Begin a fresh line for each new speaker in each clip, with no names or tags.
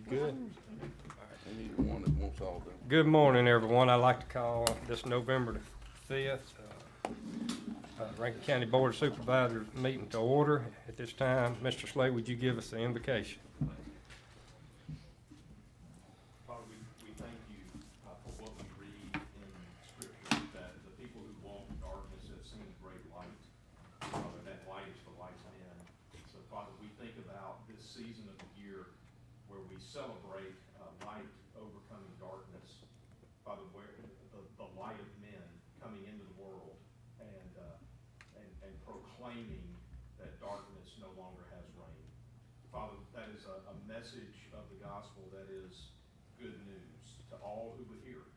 Good.
I need one that wants all them.
Good morning, everyone. I'd like to call this November the 5th, Rankin County Board of Supervisors meeting to order. At this time, Mr. Slay, would you give us the invocation?
Father, we thank you for what we read in Scripture, that the people who walk in darkness have seen a great light. Father, that light is the light's men. So, Father, we think about this season of the year where we celebrate light overcoming darkness. Father, where the light of men coming into the world and proclaiming that darkness no longer has reign. Father, that is a message of the gospel that is good news to all who would hear it.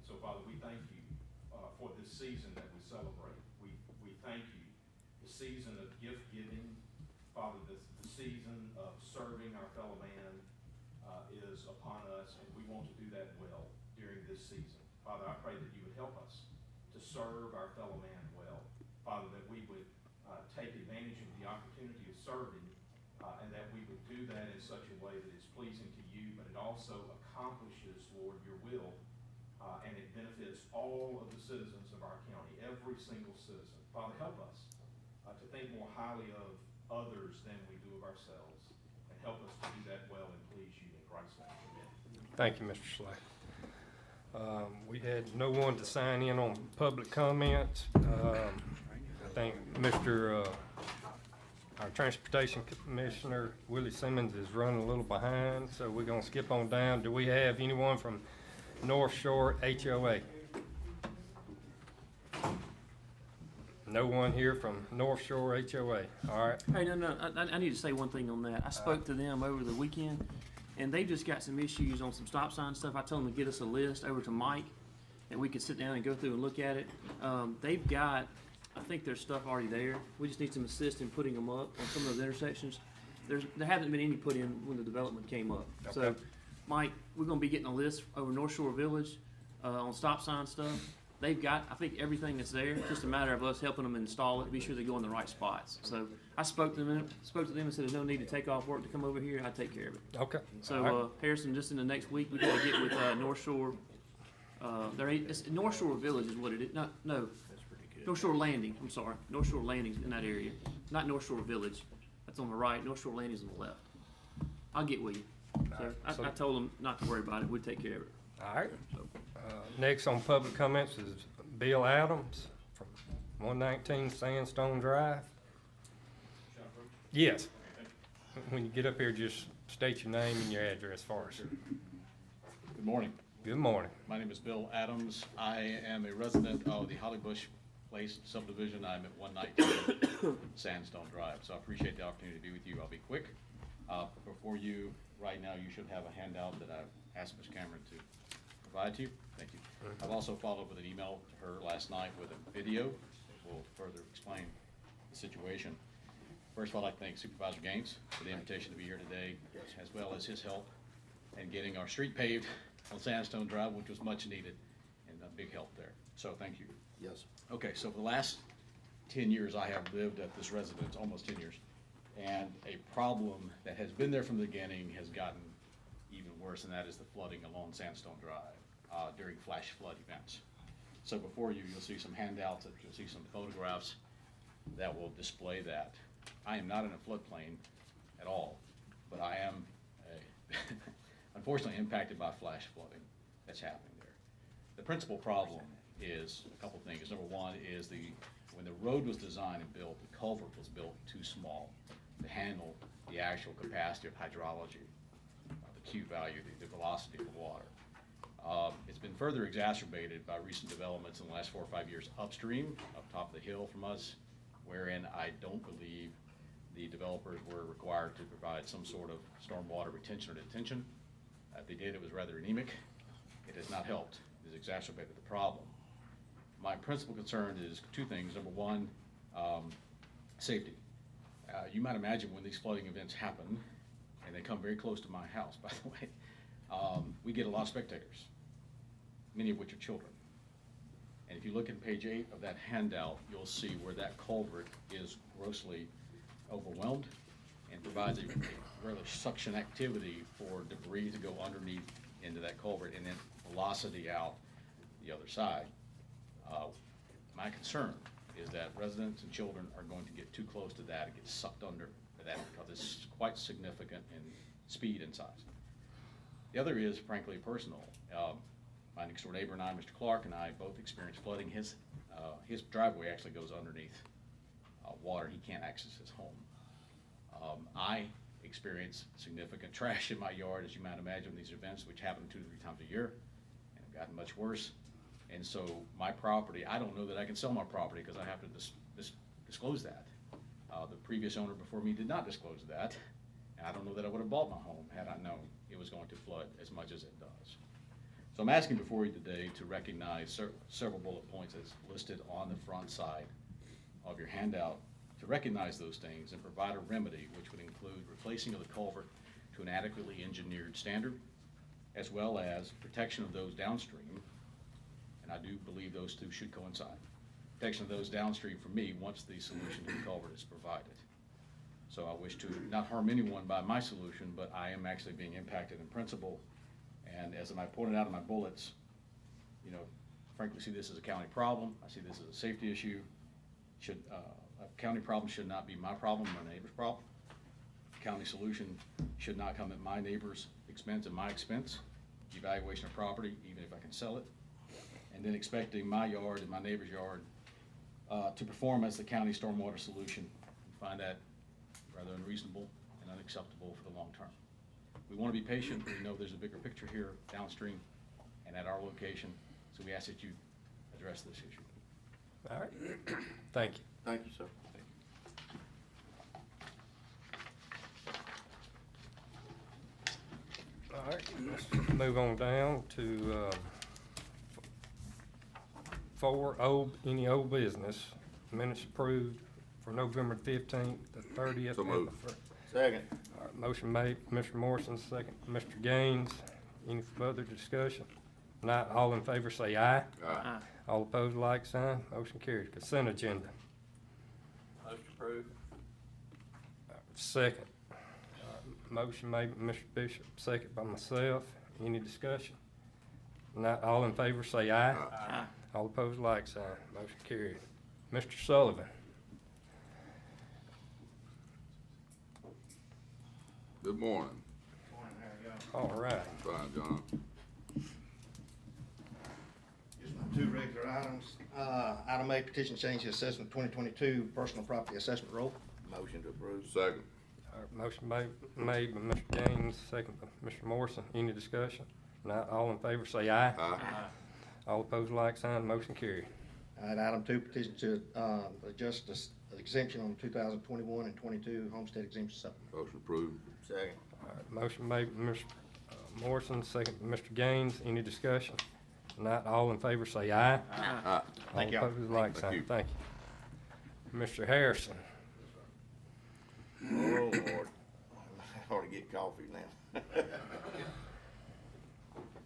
So, Father, we thank you for this season that we celebrate. We thank you, the season of gift giving. Father, the season of serving our fellow man is upon us, and we want to do that well during this season. Father, I pray that you would help us to serve our fellow man well. Father, that we would take advantage of the opportunity of serving, and that we would do that in such a way that is pleasing to you, but it also accomplishes, Lord, your will, and it benefits all of the citizens of our county, every single citizen. Father, help us to think more highly of others than we do of ourselves, and help us to do that well and please you in Christ's name. Amen.
Thank you, Mr. Slay. We had no one to sign in on public comments. I think our Transportation Commissioner, Willie Simmons, is running a little behind, so we're gonna skip on down. Do we have anyone from North Shore HOA? No one here from North Shore HOA. All right.
Hey, no, I need to say one thing on that. I spoke to them over the weekend, and they just got some issues on some stop sign stuff. I told them to get us a list over to Mike, and we could sit down and go through and look at it. They've got, I think there's stuff already there. We just need some assist in putting them up on some of those intersections. There haven't been any put in when the development came up. So,
Okay.
Mike, we're gonna be getting a list over North Shore Village, on stop sign stuff. They've got, I think, everything that's there. It's just a matter of us helping them install it, be sure they go in the right spots. So I spoke to them and said there's no need to take off work to come over here. I take care of it.
Okay.
So
All right.
Harrison, just in the next week, we gotta get with North Shore. It's North Shore Village is what it is. No, North Shore Landing. I'm sorry, North Shore Landing's in that area, not North Shore Village. That's on the right. North Shore Landing's on the left. I'll get with you. So I told them not to worry about it. We'd take care of it.
All right. Next on public comments is Bill Adams from 119 Sandstone Drive. Yes. When you get up here, just state your name and your address for us.
Good morning.
Good morning.
My name is Bill Adams. I am a resident of the Holly Bush Place subdivision. I'm at 119 Sandstone Drive, so I appreciate the opportunity to be with you. I'll be quick. Before you, right now, you should have a handout that I've asked Ms. Cameron to provide to you. Thank you. I've also followed up with an email to her last night with a video that will further explain the situation. First of all, I'd like to thank Supervisor Gaines for the invitation to be here today, as well as his help in getting our street paved on Sandstone Drive, which was much needed, and a big help there. So thank you.
Yes.
Okay, so for the last 10 years, I have lived at this residence, almost 10 years, and a problem that has been there from the beginning has gotten even worse, and that is the flooding along Sandstone Drive during flash flood events. So before you, you'll see some handouts, you'll see some photographs that will display that. I am not in a floodplain at all, but I am unfortunately impacted by flash flooding that's happening there. The principal problem is a couple things. Number one is when the road was designed and built, the culvert was built too small to handle the actual capacity of hydrology, the Q value, the velocity of the water. It's been further exacerbated by recent developments in the last 4 or 5 years upstream, up top of the hill from us, wherein I don't believe the developers were required to provide some sort of stormwater retention or detention. If they did, it was rather anemic. It has not helped. It has exacerbated the problem. My principal concern is two things. Number one, safety. You might imagine when these flooding events happen, and they come very close to my house, by the way, we get a lot of spectators, many of which are children. And if you look at page 8 of that handout, you'll see where that culvert is grossly overwhelmed and provides a rather suction activity for debris to go underneath into that culvert and then velocity out the other side. My concern is that residents and children are going to get too close to that and get sucked under that because it's quite significant in speed and size. The other is frankly personal. My next door neighbor and I, Mr. Clark, and I both experienced flooding. His driveway actually goes underneath water. He can't access his home. I experience significant trash in my yard, as you might imagine, these events, which happen 2 to 3 times a year, and have gotten much worse. And so my property, I don't know that I can sell my property because I have to disclose that. The previous owner before me did not disclose that, and I don't know that I would have bought my home had I known it was going to flood as much as it does. So I'm asking before you today to recognize several bullet points as listed on the front side of your handout, to recognize those things and provide a remedy, which would include replacing of the culvert to an adequately engineered standard, as well as protection of those downstream, and I do believe those two should coincide. Protection of those downstream for me once the solution to the culvert is provided. So I wish to not harm anyone by my solution, but I am actually being impacted in principle. And as I pointed out in my bullets, you know, frankly see this as a county problem. I see this as a safety issue. A county problem should not be my problem, my neighbor's problem. County solution should not come at my neighbor's expense and my expense. Evaluation of property, even if I can sell it. And then expecting my yard and my neighbor's yard to perform as the county stormwater solution. I find that rather unreasonable and unacceptable for the long term. We want to be patient. We know there's a bigger picture here downstream and at our location, so we ask that you address this issue.
All right, thank you.
Thank you, sir.
All right, let's move on down to 4, any old business. Minutes approved for November 15th, the 30th.
So moved.
and the
Second.
All right, motion made, Mr. Morrison, second, Mr. Gaines. Any further discussion? Not all in favor say aye.
Aye.
All opposed, like sign. Motion carried. Consent agenda.
Motion approved.
Second. Motion made by Mr. Bishop, second by myself. Any discussion? Not all in favor say aye.
Aye.
All opposed, like sign. Motion carried. Mr. Sullivan.
Good morning.
All right.
Fine, John.
Just my 2 regular items. Item A, petition change the assessment 2022 personal property assessment roll.
Motion to approve. Second.
All right, motion made by Mr. Gaines, second by Mr. Morrison. Any discussion? Not all in favor say aye.
Aye.
All opposed, like sign. Motion carried.
And item 2, petition to adjust the exemption on 2021 and 22 homestead exemption supplement.
Motion approved. Second.
All right, motion made by Mr. Morrison, second by Mr. Gaines. Any discussion? Not all in favor say aye.
Aye.
Thank
All
y'all.
opposed, like
Thank
sign.
you.
Thank you. Mr. Harrison.
Oh, Lord. I ought to get coffee now.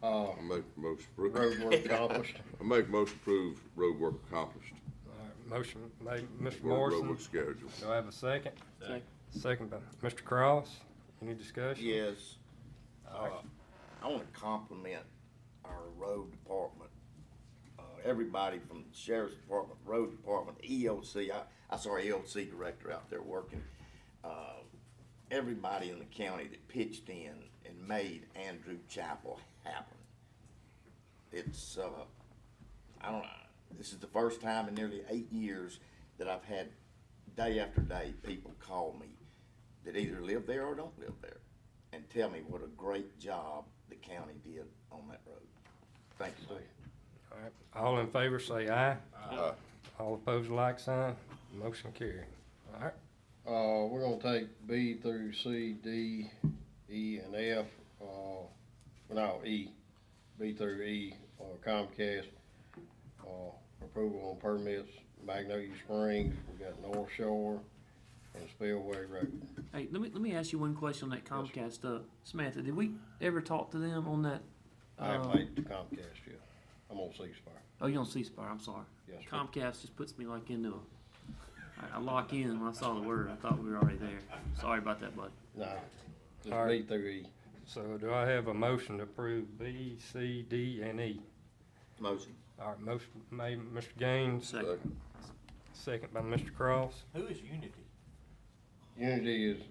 I make a motion approved.
Road work accomplished.
I make a motion approved, road work accomplished.
All right, motion made by Mr.
Road
Morrison.
work schedule.
Do I have a second?
Second.
Second by Mr. Cross. Any discussion?
Yes. I want to compliment our road department. Everybody from the sheriff's department, road department, EOC, I saw our EOC director out there working. Everybody in the county that pitched in and made Andrew Chapel happen. It's, I don't know, this is the first time in nearly 8 years that I've had day after day people call me that either live there or don't live there and tell me what a great job the county did on that road. Thank you, sir.
All right, all in favor say aye.
Aye.
All opposed, like sign. Motion carried. All right,
We're gonna take B through C, D, E, and F, no, E, B through E, Comcast, approval on permits, Magnolia Springs, we got North Shore, and Spillway Road.
Hey, let me ask you one question on that Comcast stuff. Samantha, did we ever talk to them on that?
I haven't made it to Comcast yet, I'm on C-Spire.
Oh, you on C-Spire, I'm sorry.
Yes, sir.
Comcast just puts me like into I lock in when I saw the word. I thought we were already there. Sorry about that, bud.
No, just
All right.
B through E.
So do I have a motion to approve B, C, D, and E?
Motion.
All right, motion made, Mr. Gaines,
Second.
second by Mr. Cross.
Who is Unity?
Unity is,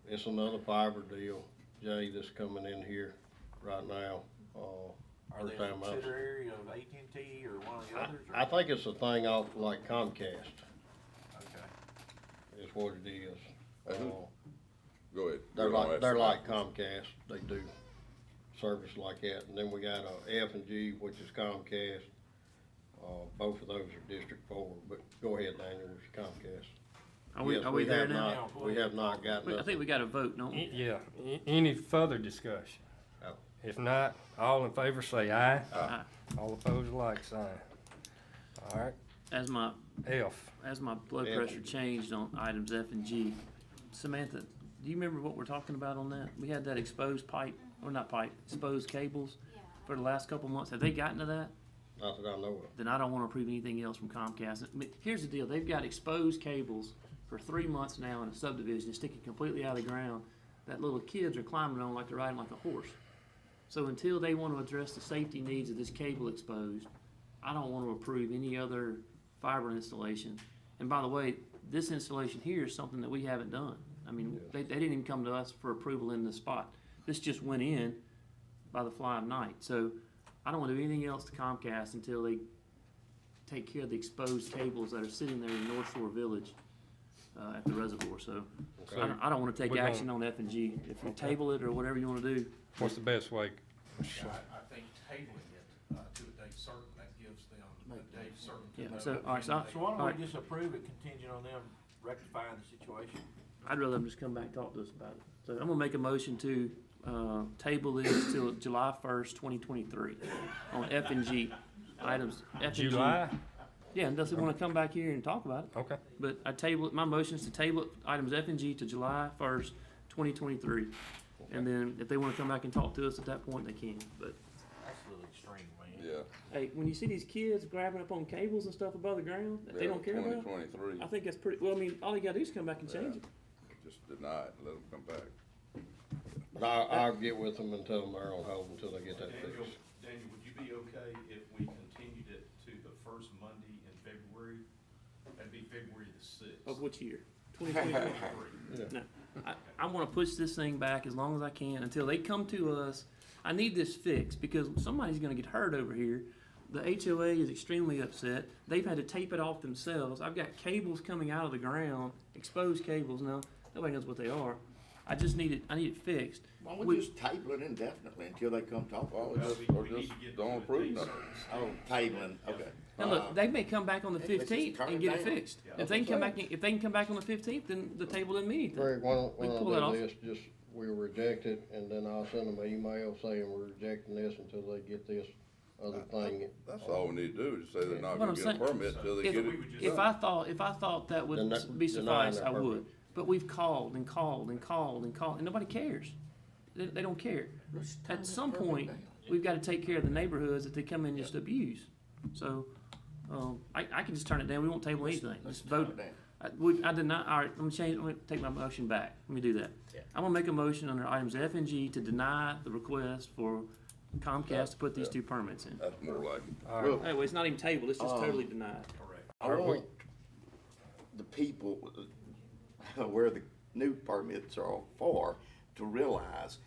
it's another fiber deal, Jay, that's coming in here right now.
Are they
First
a
time I've-
subsidiary of AT&T or one of the others? or-
I think it's a thing off like Comcast,
Okay.
is what it is.
who-
Uh,
Go ahead.
They're
We're gonna
like,
ask
they're
the-
like Comcast, they do service like that, and then we got F and G, which is Comcast. Both of those are District 4, but go ahead, Daniel, with your Comcast. Yes,
Are we there
have
now?
not- We have not gotten
I think
nothing.
we got a vote, don't we?
Yeah, any further discussion?
No.
If not, all in favor say aye.
Aye.
All opposed, like sign. All right,
As my
F.
blood
F.
pressure changed on items F and G, Samantha, do you remember what we're talking about on that? We had that exposed pipe, or not pipe, exposed cables for the last couple months. Have they gotten to that?
Not that I know of.
Then I don't wanna approve anything else from Comcast. I mean, here's the deal, they've got exposed cables for 3 months now in a subdivision, sticking completely out of the ground, that little kids are climbing on like they're riding like a horse. So until they wanna address the safety needs of this cable exposed, I don't wanna approve any other fiber installation. And by the way, this installation here is something that we haven't done. I mean, they didn't even come to us for approval in this spot. This just went in by the fly of night. So I don't wanna do anything else to Comcast until they take care of the exposed cables that are sitting there in North Shore Village, at the reservoir. So I don't wanna take
We're gonna-
action on F and G. If you table it or whatever you wanna do,
What's the best way?
Yeah, I think tabling it, to a date certain, that gives them a date certain. to
Yeah,
know
so,
what
all right, so I-
they-
So why don't
Alright.
we just approve it contingent on them rectifying the situation?
I'd rather them just come back and talk to us about it. So I'm gonna make a motion to, table this till July 1st, 2023 on F and G items. F and G.
July?
Yeah, unless they wanna come back here and talk about it.
Okay.
But I table it, my motion is to table it, items F and G to July 1st, 2023. And then if they wanna come back and talk to us at that point, they can. But,
That's a little extreme, man.
Yeah.
hey, when you see these kids grabbing up on cables and stuff above the ground that they don't care about,
2023,
I think that's pretty, well, I mean, all you gotta do is come back and change it.
just deny it, let them come back.
But I'll get with them and tell them they're on hold until they get that
Daniel,
fixed.
Daniel, would you be okay if we continued it to the first Monday in February? That'd be February the 6th.
Of which year? 2023? No, I wanna push this thing back as long as I can until they come to us. I need this fixed because somebody's gonna get hurt over here. The HOA is extremely upset. They've had to tape it off themselves. I've got cables coming out of the ground, exposed cables now. Nobody knows what they are. I just need it, I need it fixed.
Why don't
We-
we just table it indefinitely until they come talk?
Well,
Oh,
just,
We
or
need to
just
get
don't
to a
approve
date
nothing.
certain.
tabling, okay.
Now look, they may come back on the
let's just
15th
turn
and
it
get it
down.
fixed.
Yeah.
If they can come back, if they can come back on the 15th, then the table doesn't mean anything.
Greg, why
We
don't
pull that
I
off.
do this, just, we'll reject it, and then I'll send them an email saying we're rejecting this until they get this other thing.
That's all we need to do, is say they're not
What
gonna
I'm
get a
saying-
permit until they
If,
get
we
it.
would just-
if I thought that would
Then that-
be
denying
suffice,
that
I would.
purpose.
But we've called and called and called and called, and nobody cares. They don't care.
Let's turn
At
that
some
permit
point,
down.
we've gotta take care of the neighborhoods that they come in and just abuse. So, I can just turn it down, we won't table anything,
Let's
just
turn
vote.
it down.
I did not, alright, let me take my motion back, let me do that.
Yeah.
I'm gonna make a motion under items F and G to deny the request for Comcast to put these two permits in.
That's more like it.
All right.
Look,
Anyway, it's not even tabled, it's just totally denied.
Correct.
I
Are we-
want the people where the new permits are for to realize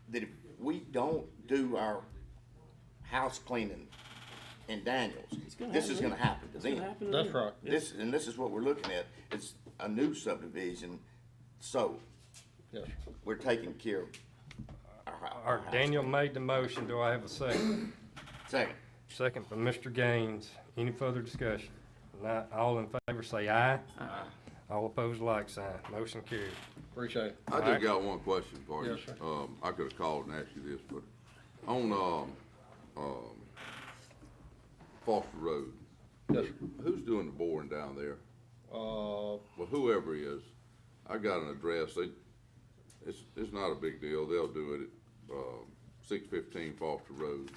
that if we don't do our house cleaning in Daniels,
gonna
this
happen
is
then.
gonna happen to
It's gonna
them.
happen to
That's
them.
right.
This is what we're looking at. It's a new subdivision, so
Yes, sir.
we're taking care of our
All right,
house.
Daniel made the motion. Do I have a second?
Second.
Second by Mr. Gaines. Any further discussion? Not, all in favor say aye.
Aye.
All opposed, like sign. Motion carried.
Appreciate it.
I
Alright.
just got one question for you.
Yes, sir.
I could've called and asked you this, but on, Foster Road,
Yes, sir.
who's doing the boring down there?
Uh,
Well, whoever is, I got an address, it's not a big deal, they'll do it at, 615 Foster Road.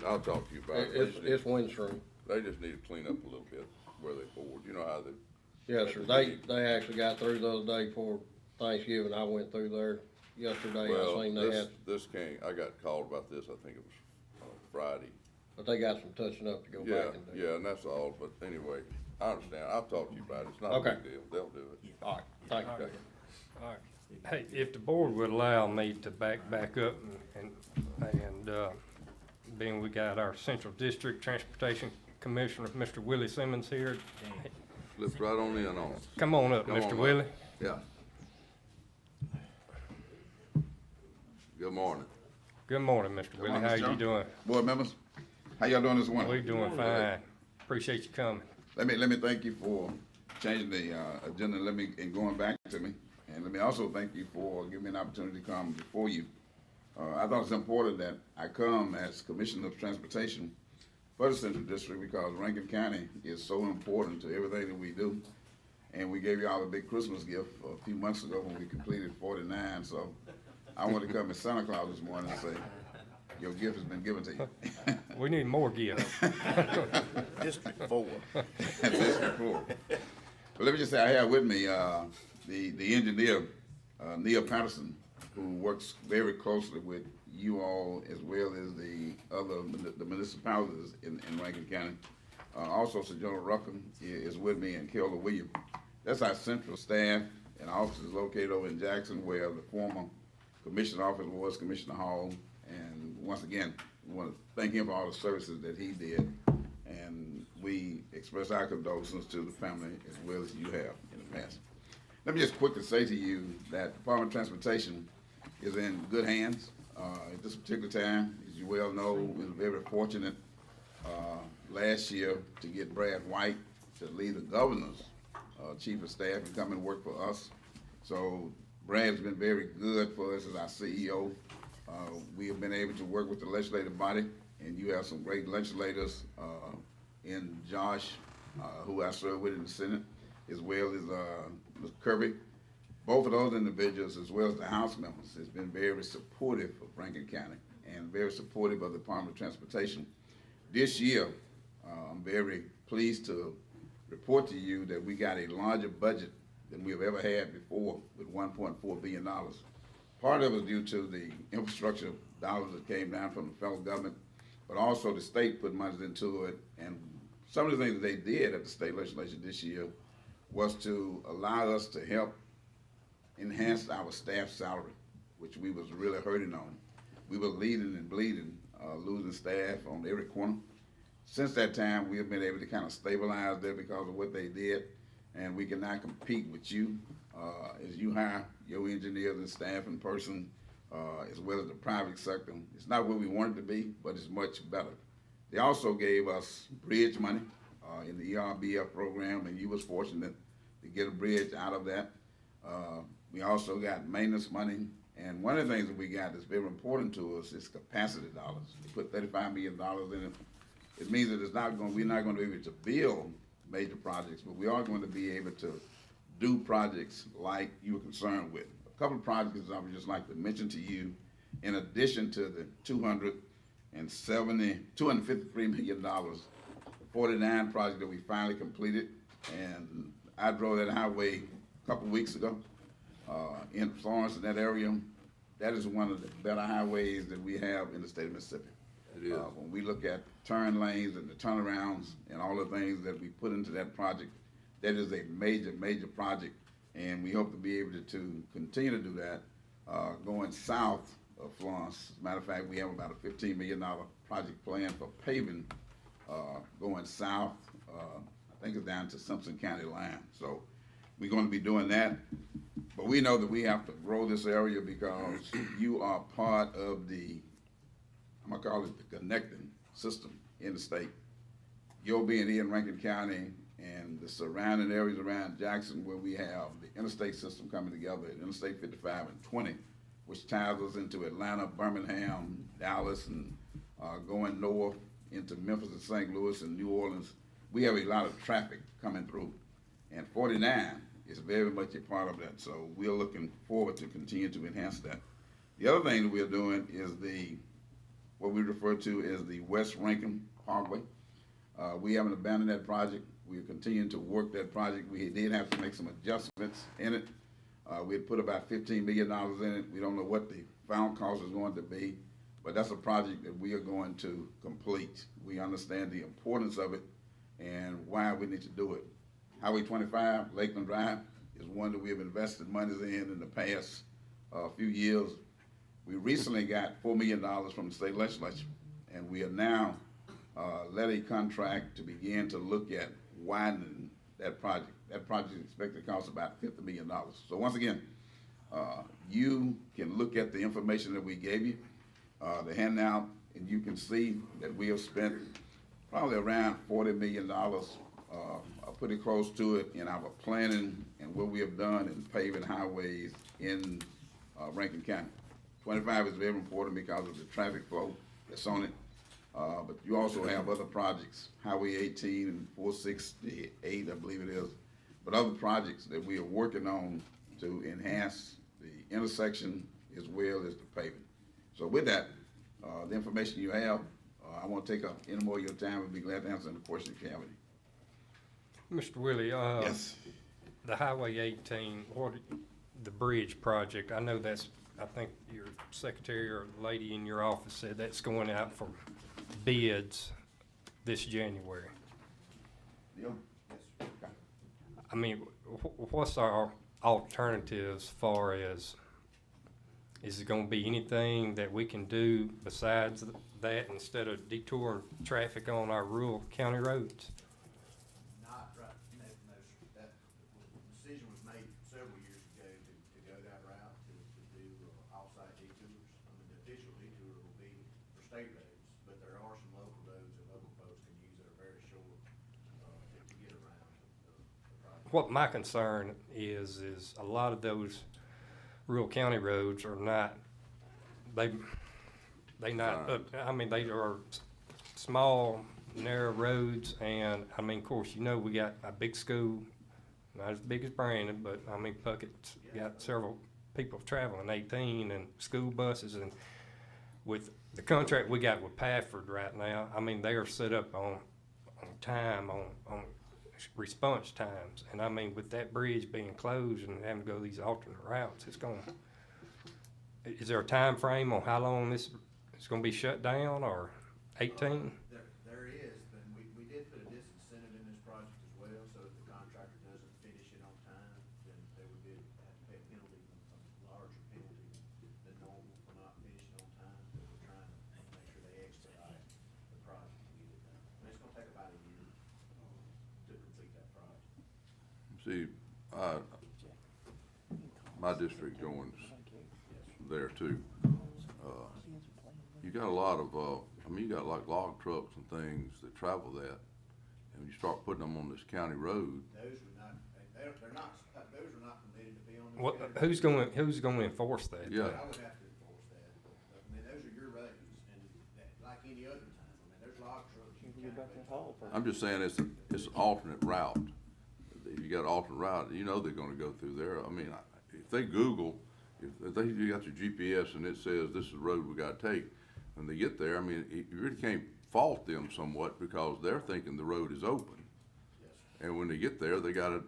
I'll talk to you about it.
it's Windstream.
They just need to clean up a little bit where they bored, you know how
Yes, sir. They actually got through the other day for Thanksgiving. I went through there yesterday.
Well,
I seen they had,
I got called about this, I think it was Friday.
but they got some touching up to go
Yeah,
back and do.
yeah, and that's all, but anyway, I understand, I'll talk to you about it, it's not a
Okay.
big deal, they'll do it.
All right, thank you.
Okay.
All right. Hey, if the board would allow me to back up and being we got our Central District Transportation Commissioner, Mr. Willie Simmons here.
Lift right on in on us.
Come on up,
Come on
Mr.
up.
Willie.
Yeah. Good morning.
Good morning, Mr. Willie.
morning,
How
Mr.
you
John.
doing?
Board members, how y'all doing this
We
morning?
doing fine. Appreciate you coming.
Let me thank you for changing the, agenda, and going back to me. And let me also thank you for giving me an opportunity to come before you. I thought it's important that I come as Commissioner of Transportation for the Central District because Rankin County is so important to everything that we do. And we gave you all a big Christmas gift a few months ago when we completed 49, so I want to come as Santa Claus this morning and say, your gift has been given to you.
We need more gifts.
District 4.
District 4. But let me just say, I have with me the engineer, Neil Patterson, who works very closely with you all as well as the municipalities in Rankin County. Also, Sir General Ruckham is with me, and Kelly Williams. That's our central staff, and our office is located over in Jackson, where the former commissioner office was, Commissioner Hall. And once again, we want to thank him for all the services that he did. And we express our condolences to the family as well as you have in the past. Let me just quickly say to you that the Department of Transportation is in good hands at this particular time. As you well know, we were very fortunate last year to get Brad White to lead the governor's chief of staff and come and work for us. So Brad's been very good for us as our CEO. We have been able to work with the legislative body, and you have some great legislators in Josh, who I serve with in the Senate, as well as Mr. Kirby. Both of those individuals, as well as the House members, has been very supportive of Rankin County and very supportive of the Department of Transportation. This year, I'm very pleased to report to you that we got a larger budget than we have ever had before with $1.4 billion. Part of it was due to the infrastructure dollars that came down from the federal government, but also the state put money into it. And some of the things that they did at the state legislature this year was to allow us to help enhance our staff salary, which we was really hurting on. We were leading and bleeding, losing staff on every corner. Since that time, we have been able to kind of stabilize that because of what they did, and we can now compete with you as you hire your engineers and staff in person, as well as the private sector. It's not where we want it to be, but it's much better. They also gave us bridge money in the ERBF program, and you was fortunate to get a bridge out of that. We also got maintenance money, and one of the things that we got that's very important to us is capacity dollars. We put $35 million in it. It means that we're not going to be able to build major projects, but we are going to be able to do projects like you were concerned with. A couple of projects I would just like to mention to you, in addition to the $253 million, 49 project that we finally completed, and I drove that highway a couple of weeks ago in Florence, in that area. That is one of the better highways that we have in the state of Mississippi.
It is.
When we look at turn lanes and the turnarounds and all the things that we put into that project, that is a major, major project, and we hope to be able to continue to do that going south of Florence. As a matter of fact, we have about a $15 million project plan for paving going south. I think it's down to Simpson County line. So we're going to be doing that. But we know that we have to grow this area because you are part of the, I'm gonna call it the connecting system in the state. Your being here in Rankin County and the surrounding areas around Jackson, where we have the interstate system coming together, Interstate 55 and 20, which ties us into Atlanta, Birmingham, Dallas, and going north into Memphis and St. Louis and New Orleans. We have a lot of traffic coming through, and 49 is very much a part of that. So we're looking forward to continue to enhance that. The other thing that we're doing is what we refer to as the West Rankin Parkway. We haven't abandoned that project. We are continuing to work that project. We did have to make some adjustments in it. We had put about $15 million in it. We don't know what the final cost is going to be, but that's a project that we are going to complete. We understand the importance of it and why we need to do it. Highway 25, Lakeland Drive, is one that we have invested monies in the past few years. We recently got $4 million from the state legislature, and we are now let a contract to begin to look at widening that project. That project is expected to cost about $50 million. So once again, you can look at the information that we gave you, the handout, and you can see that we have spent probably around $40 million, pretty close to it in our planning and what we have done in paving highways in Rankin County. 25 is very important because of the traffic flow that's on it. But you also have other projects, Highway 18 and 468, I believe it is, but other projects that we are working on to enhance the intersection as well as the paving. So with that, the information you have, I won't take up any more of your time. I'd be glad to answer any questions if you have any.
Mr. Willie,
Yes.
the Highway 18, the bridge project, I know that's, I think your secretary or lady in your office said that's going out for bids this January.
Deal? Yes.
I mean, what's our alternatives as far as, is it gonna be anything that we can do besides that instead of detouring traffic on our rural county roads?
Not right, no, sir. That, the decision was made several years ago to go that route, to do off-site detours. I mean, the official detour will be for state roads, but there are some local roads that local folks can use that are very short, to get around the project.
What my concern is a lot of those rural county roads are not, they not, I mean, they are small, narrow roads, and, I mean, of course, you know, we got a big school, not as big as Brandon, but, I mean, Puckett's got several people traveling, 18, and school buses, and with the contract we got with Pafford right now, I mean, they are set up on time, on response times, and I mean, with that bridge being closed and having to go these alternate routes, it's gonna, is there a time frame on how long this is gonna be shut down, or 18?
There is, but we did put a disincentive in this project as well, so if the contractor doesn't finish it on time, then they would have to pay a penalty, a larger penalty than normal for not finishing on time. But we're trying to make sure they expedite the project to get it done. And it's gonna take about a year to complete that project.
See, my district joins there too. You got a lot of, I mean, you got like log trucks and things that travel that, and you start putting them on this county road.
Those would not, they're not, those are not permitted to be on this.
What,
county road.
who's gonna enforce that?
Yeah.
I would have to enforce that. I mean, those are your roads, and that, like any other time, I mean, there's log trucks you can't.
I'm just saying it's an alternate route. If you got an alternate route, you know they're gonna go through there. I mean, if they Google, if they, you got your GPS and it says this is the road we gotta take, when they get there, I mean, you really can't fault them somewhat because they're thinking the road is open. And when they get there, they go,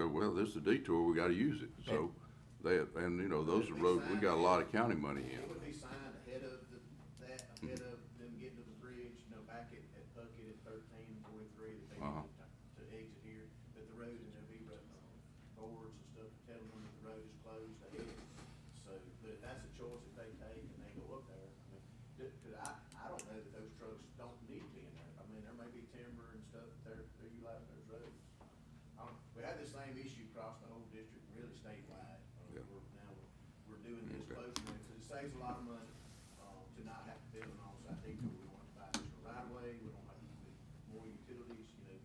well, this is a detour, we gotta use it. So and you know, those are roads, we got a lot of county money in.
It would be signed ahead of ahead of them getting to the bridge, you know, back at Puckett at 1343, that they need to exit here, that the road, and there'll be boards and stuff telling them that the road is closed ahead. So, but that's a choice that they take, and they go up there. I mean, cause I don't know that those trucks don't need to be in there. I mean, there may be timber and stuff that they're utilizing those roads. We had the same issue across the whole district, really statewide.
Yeah.
We're doing this close, because it saves a lot of money, to not have to build an on-site detour. We don't have to buy additional right of way, we don't have to put more utilities, you know,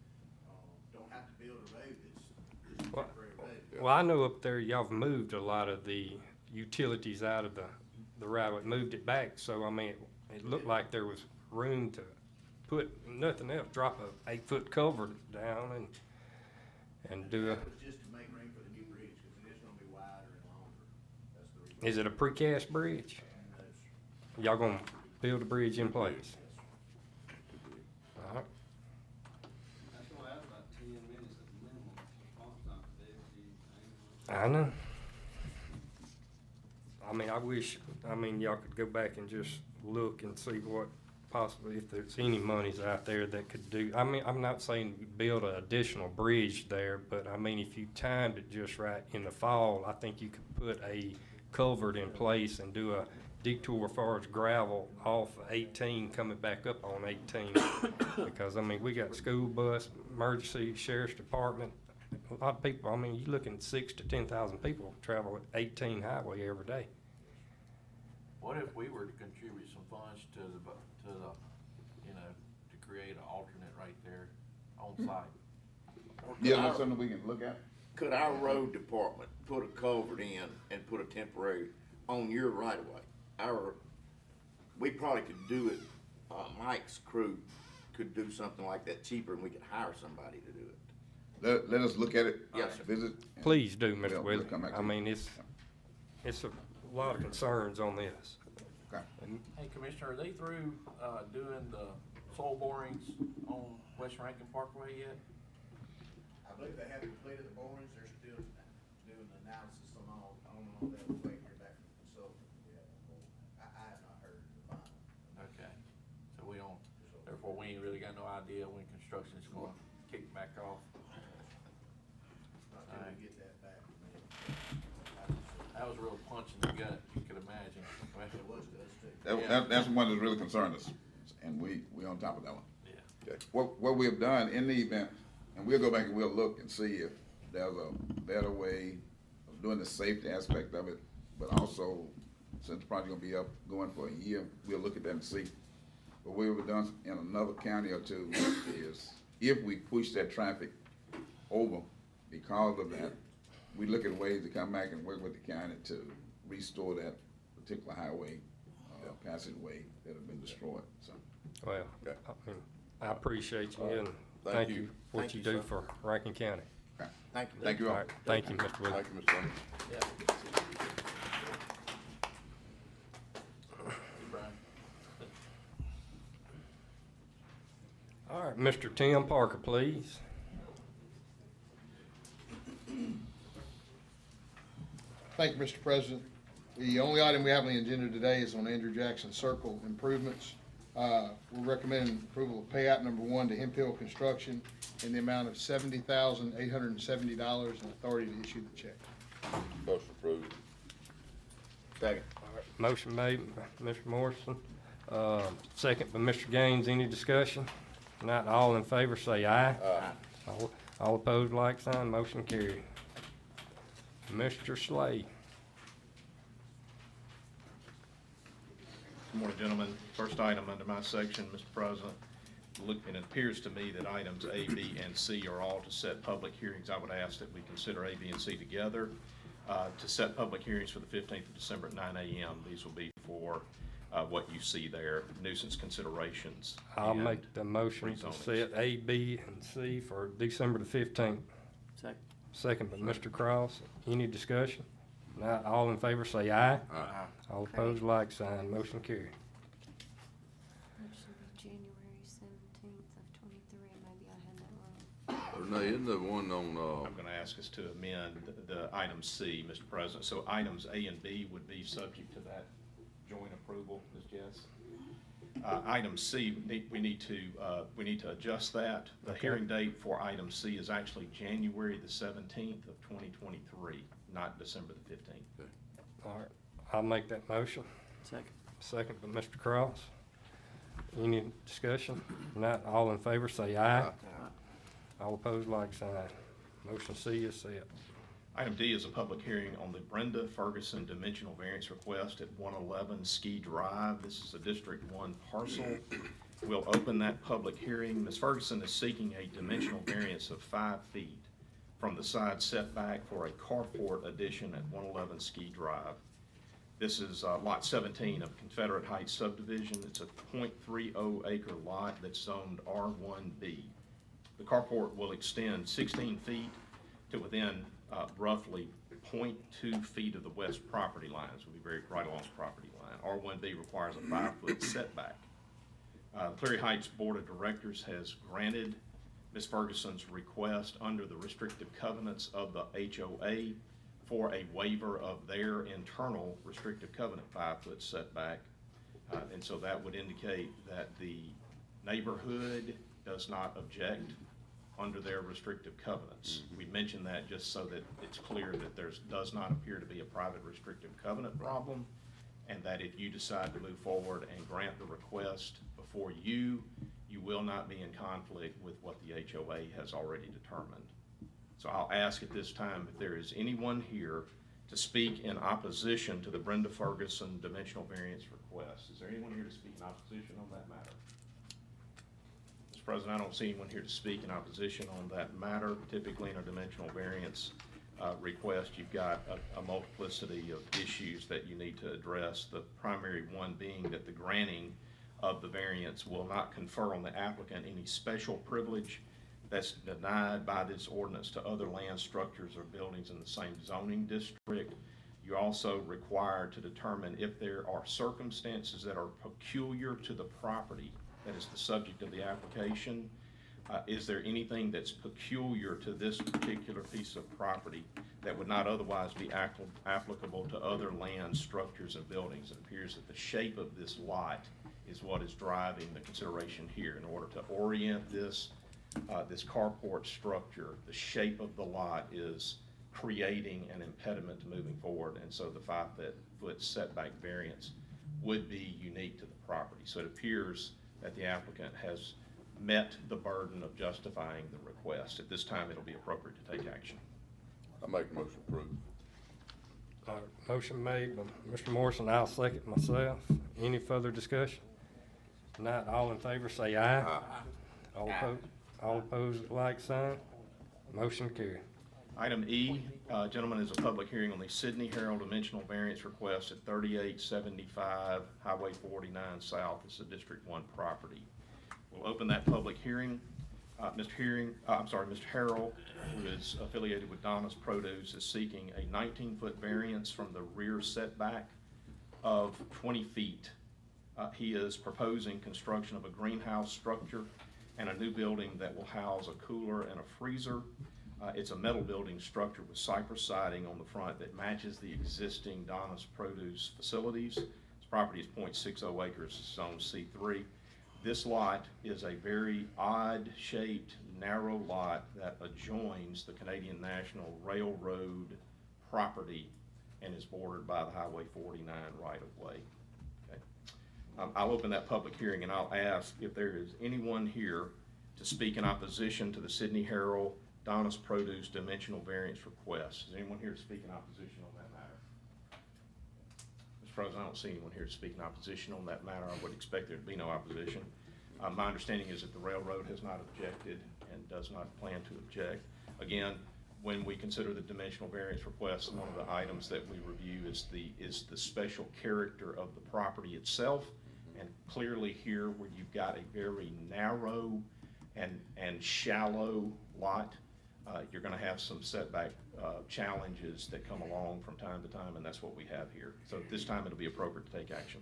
don't have to build a road that's just a
Well-
temporary road.
Well, I know up there y'all have moved a lot of the utilities out of the right of way, moved it back, so I mean, it looked like there was room to put nothing else, drop a 8-foot culvert down and do a,
That was just to make room for the new bridge, because it is gonna be wider and longer. That's the reason.
is it a precast bridge? Y'all gonna build a bridge in place? All right.
That's gonna add about $10
I know. I mean, y'all could go back and just look and see what possibly, if there's any monies out there that could do, I mean, I'm not saying build an additional bridge there, but I mean, if you timed it just right in the fall, I think you could put a culvert in place and do a detour as far as gravel off 18 coming back up on 18. Because, I mean, we got school bus, emergency, sheriff's department, a lot of people, I mean, you're looking at 6,000 to 10,000 people travel 18 highway every day.
What if we were to contribute some funds to the, you know, to create an alternate right there on site?
Yeah, that's something we can look at.
Could our road department put a culvert in and put a temporary on your right of way? We probably could do it, Mike's crew could do something like that cheaper and we could hire somebody to do it.
Let us look at it.
Yes, sir.
Visit. and
Please do,
we'll-
Mr.
we'll
Willie.
come back to
I
you.
mean, it's a lot of concerns on this.
Okay.
And
Hey, Commissioner, are they through, doing the soil borings on West Rankin Parkway yet?
I believe they have completed the borings, they're still doing the analysis on all that, we're waiting to hear back from the consultant. I have not heard the final.
Okay, so we don't, therefore we ain't really got no idea when construction's gonna kick back off.
Not till we get that back from them.
That was a real punch in the gut, you could imagine.
It was to us too.
That's one that's really concerned us, and we on top of that one.
Yeah.
Okay. What we have done in the event, and we'll go back and we'll look and see if there's a better way of doing the safety aspect of it, but also, since the project gonna be up, going for a year, we'll look at that and see. But what we've done in another county or two is, if we push that traffic over because of that, we look at ways to come back and work with the county to restore that particular highway, passageway that have been destroyed, so.
well,
Okay.
I mean, I appreciate you and
Thank
thank
you.
you for what
Thank
you
you,
do
sir.
for Rankin County.
Okay.
Thank you.
Thank you
All
all.
right, thank you, Mr. Willie.
Thank you, Mr. Sumner.
Yeah. Brian.
All right, Mr. Tim Parker, please.
Thank you, Mr. President. The only item we have on the agenda today is on Andrew Jackson Circle improvements. We're recommending approval of payout number 1 to Hemp Hill Construction in the amount of $70,870 and authority to issue the check.
Motion approved.
Second.
Motion made by Mr. Morrison, second by Mr. Gaines. Any discussion? Not all in favor, say aye.
Aye.
All opposed, like sign. Motion carried. Mr. Slay.
Good morning, gentlemen. First item under my section, Mr. President, and it appears to me that items A, B, and C are all to set public hearings. I would ask that we consider A, B, and C together to set public hearings for the 15th of December at 9 a.m. These will be for what you see there, nuisance considerations.
I'll
and
make the motion to
rezonings.
set A, B, and C for December the 15th.
Second.
Second by Mr. Cross. Any discussion? Not all in favor, say aye.
Aye.
All opposed, like sign. Motion carried.
It should be January 17th of 23, maybe I had that wrong.
Renee, isn't the one on,
I'm going to ask us to amend the item C, Mr. President. So items A and B would be subject to that joint approval, Ms. Jess. Item C, we need to adjust that. The
Okay.
hearing date for item C is actually January the 17th of 2023, not December the 15th.
All right, I'll make that motion.
Second.
Second by Mr. Cross. Any discussion? Not all in favor, say aye. All opposed, like sign. Motion C is set.
Item D is a public hearing on the Brenda Ferguson dimensional variance request at 111 Ski Drive. This is a District 1 parcel. We'll open that public hearing. Ms. Ferguson is seeking a dimensional variance of 5 feet from the side setback for a carport addition at 111 Ski Drive. This is lot 17 of Confederate Heights subdivision. It's a .30 acre lot that's zoned R1B. The carport will extend 16 feet to within roughly 0.2 feet of the west property lines. Will be very right along the property line. R1B requires a 5-foot setback. Cleary Heights Board of Directors has granted Ms. Ferguson's request under the restrictive covenants of the HOA.
for a waiver of their internal restrictive covenant 5-foot setback. And so that would indicate that the neighborhood does not object under their restrictive covenants. We mention that just so that it's clear that does not appear to be a private restrictive covenant problem, and that if you decide to move forward and grant the request before you will not be in conflict with what the HOA has already determined. So I'll ask at this time if there is anyone here to speak in opposition to the Brenda Ferguson dimensional variance request. Is there anyone here to speak in opposition on that matter? Mr. President, I don't see anyone here to speak in opposition on that matter. Typically in a dimensional variance request, you've got a multiplicity of issues that you need to address. The primary one being that the granting of the variance will not confer on the applicant any special privilege that's denied by this ordinance to other land structures or buildings in the same zoning district. You're also required to determine if there are circumstances that are peculiar to the property that is the subject of the application. Is there anything that's peculiar to this particular piece of property that would not otherwise be applicable to other land structures and buildings? It appears that the shape of this lot is what is driving the consideration here. In order to orient this carport structure, the shape of the lot is creating an impediment to moving forward, and so the 5-foot setback variance would be unique to the property. So it appears that the applicant has met the burden of justifying the request. At this time, it'll be appropriate to take action.
I make a motion to approve.
Motion made by Mr. Morrison, I'll second myself. Any further discussion? Not all in favor, say aye.
Aye.
All opposed, like sign. Motion carried.
Item E, gentlemen, is a public hearing on the Sydney Herald dimensional variance request at 3875 Highway 49 South. It's a District 1 property. We'll open that public hearing. Mr. Harrell, who is affiliated with Donna's Produce, is seeking a 19-foot variance from the rear setback of 20 feet. He is proposing construction of a greenhouse structure and a new building that will house a cooler and a freezer. It's a metal building structure with cypress siding on the front that matches the existing Donna's Produce facilities. This property is 0.60 acres, zone C3. This lot is a very odd-shaped, narrow lot that adjoins the Canadian National Railroad property and is bordered by the Highway 49 right-of-way. I'll open that public hearing, and I'll ask if there is anyone here to speak in opposition to the Sydney Herald Donna's Produce dimensional variance request. Is anyone here to speak in opposition on that matter? Mr. President, I don't see anyone here to speak in opposition on that matter. I would expect there to be no opposition. My understanding is that the railroad has not objected and does not plan to object. Again, when we consider the dimensional variance request, one of the items that we review is the special character of the property itself. And clearly here, where you've got a very narrow and shallow lot, you're going to have some setback challenges that come along from time to time, and that's what we have here. So at this time, it'll be appropriate to take action.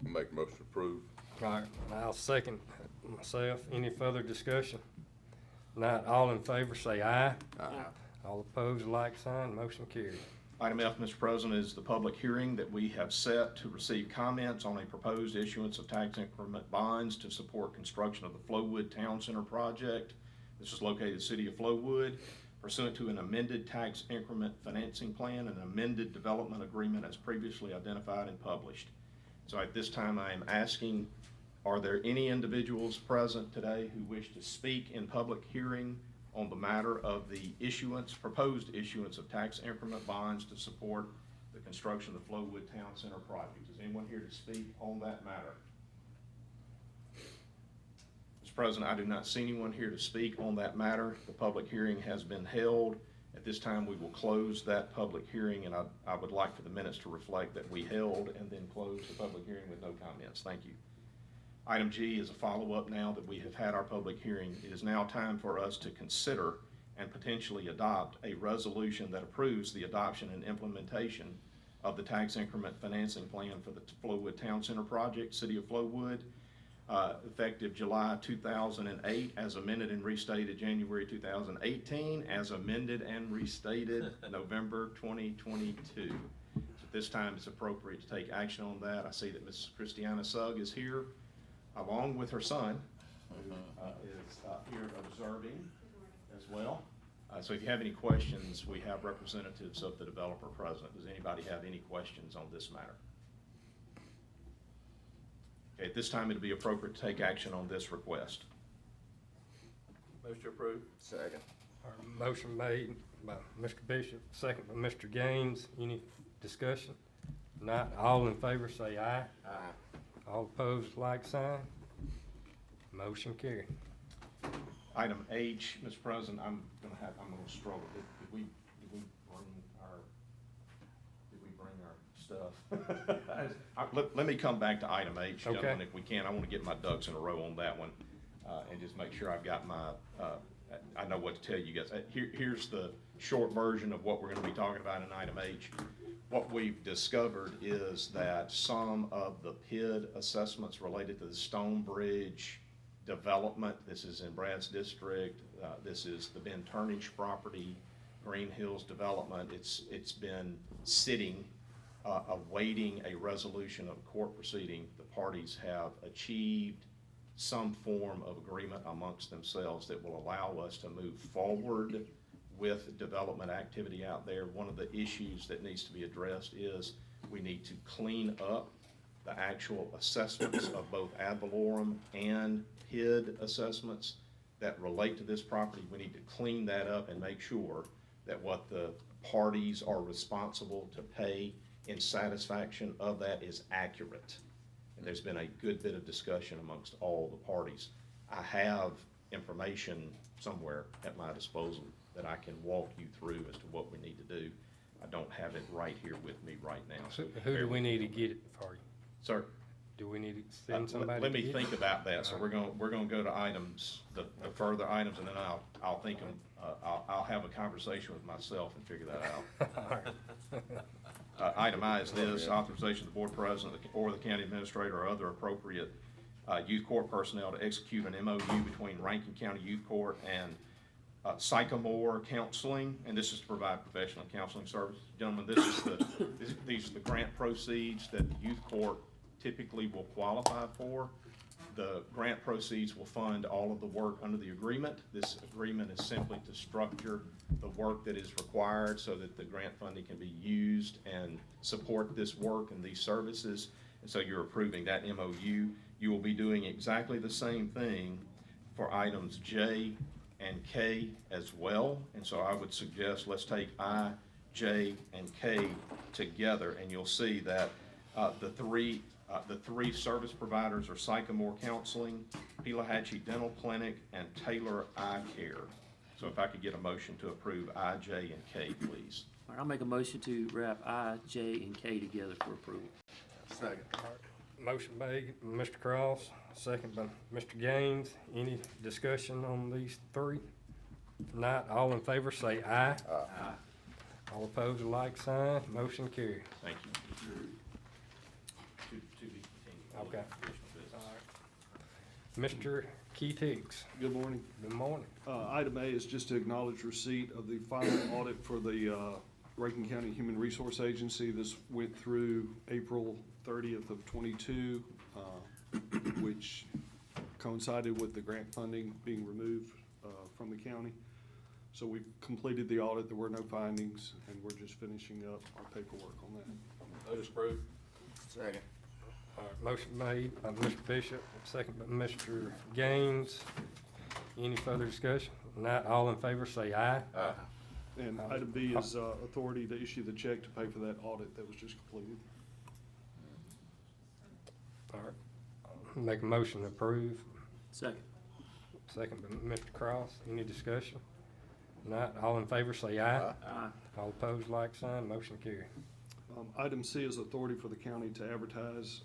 I make a motion to approve.
All right, I'll second myself. Any further discussion? Not all in favor, say aye.
Aye.
All opposed, like sign. Motion carried.
Item F, Mr. President, is the public hearing that we have set to receive comments on a proposed issuance of tax increment bonds to support construction of the Flowood Town Center project. This is located in the city of Flowood, pursuant to an amended tax increment financing plan and an amended development agreement as previously identified and published. So at this time, I am asking, are there any individuals present today who wish to speak in public hearing on the matter of the proposed issuance of tax increment bonds to support the construction of the Flowood Town Center project? Is anyone here to speak on that matter? Mr. President, I do not see anyone here to speak on that matter. The public hearing has been held. At this time, we will close that public hearing, and I would like for the minutes to reflect that we held and then closed the public hearing with no comments. Thank you. Item G is a follow-up now that we have had our public hearing. It is now time for us to consider and potentially adopt a resolution that approves the adoption and implementation of the tax increment financing plan for the Flowood Town Center project, City of Flowood. effective July 2008, as amended and restated January 2018, as amended and restated November 2022. So at this time, it's appropriate to take action on that. I see that Ms. Christiana Sugg is here, along with her son, who is here observing as well. So if you have any questions, we have representatives of the developer present. Does anybody have any questions on this matter? Okay, at this time, it'd be appropriate to take action on this request.
Motion approved.
Second.
All right, motion made by Mr. Bishop, second by Mr. Gaines. Any discussion? Not, all in favor say aye.
Aye.
All opposed, like sign. Motion carried.
Item H, Mr. President, I'm gonna struggle. Did we bring our stuff? Let me come back to item H, gentlemen,
Okay.
if we can. I wanna get my ducks in a row on that one, and just make sure I've got my, I know what to tell you guys. Here's the short version of what we're gonna be talking about in item H. What we've discovered is that some of the PID assessments related to the Stone Bridge development, this is in Brad's district, this is the Ben Turnage property, Green Hills development, it's been sitting, awaiting a resolution of a court proceeding. The parties have achieved some form of agreement amongst themselves that will allow us to move forward with development activity out there. One of the issues that needs to be addressed is we need to clean up the actual assessments of both ad valorem and PID assessments that relate to this property. We need to clean that up and make sure that what the parties are responsible to pay in satisfaction of that is accurate. And there's been a good bit of discussion amongst all the parties. I have information somewhere at my disposal that I can walk you through as to what we need to do. I don't have it right here with me right now.
So who do we need to get it for you?
Sir?
Do we need to send somebody?
Let me
to get
think
it?
about that. So we're gonna go to items, the further items, and then I'll think of, I'll have a conversation with myself and figure that out.
All right.
Item I is this: authorization of the board president or the county administrator or other appropriate youth court personnel to execute an MOU between Rankin County Youth Court and Sycamore Counseling, and this is to provide professional counseling services. Gentlemen, these are the grant proceeds that the youth court typically will qualify for. The grant proceeds will fund all of the work under the agreement. This agreement is simply to structure the work that is required so that the grant funding can be used and support this work and these services. And so you're approving that MOU. You will be doing exactly the same thing for items J and K as well. And so I would suggest let's take I, J, and K together, and you'll see that the three service providers are Sycamore Counseling, Pelahatchie Dental Clinic, and Taylor Eye Care. So if I could get a motion to approve I, J, and K, please.
All right, I'll make a motion to wrap I, J, and K together for approval.
Second.
All right. Motion made by Mr. Cross, second by Mr. Gaines. Any discussion on these three? If not, all in favor say aye.
Aye.
All opposed, like sign. Motion carried.
Thank you. To be continued.
Okay.
Additional business.
Mr. Keith Hicks,
Good morning.
good morning.
Item A is just to acknowledge receipt of the final audit for the Rankin County Human Resource Agency. This went through April 30th of '22, which coincided with the grant funding being removed from the county. So we've completed the audit. There were no findings, and we're just finishing up our paperwork on that.
Motion approved.
Second.
All right, motion made by Mr. Bishop, second by Mr. Gaines. Any further discussion? Not, all in favor say aye.
Aye.
And item B is authority to issue the check to pay for that audit that was just completed.
All right. Make a motion to approve.
Second.
Second by Mr. Cross. Any discussion? Not, all in favor say aye.
Aye.
All opposed, like sign. Motion carried.
Item C is authority for the county to advertise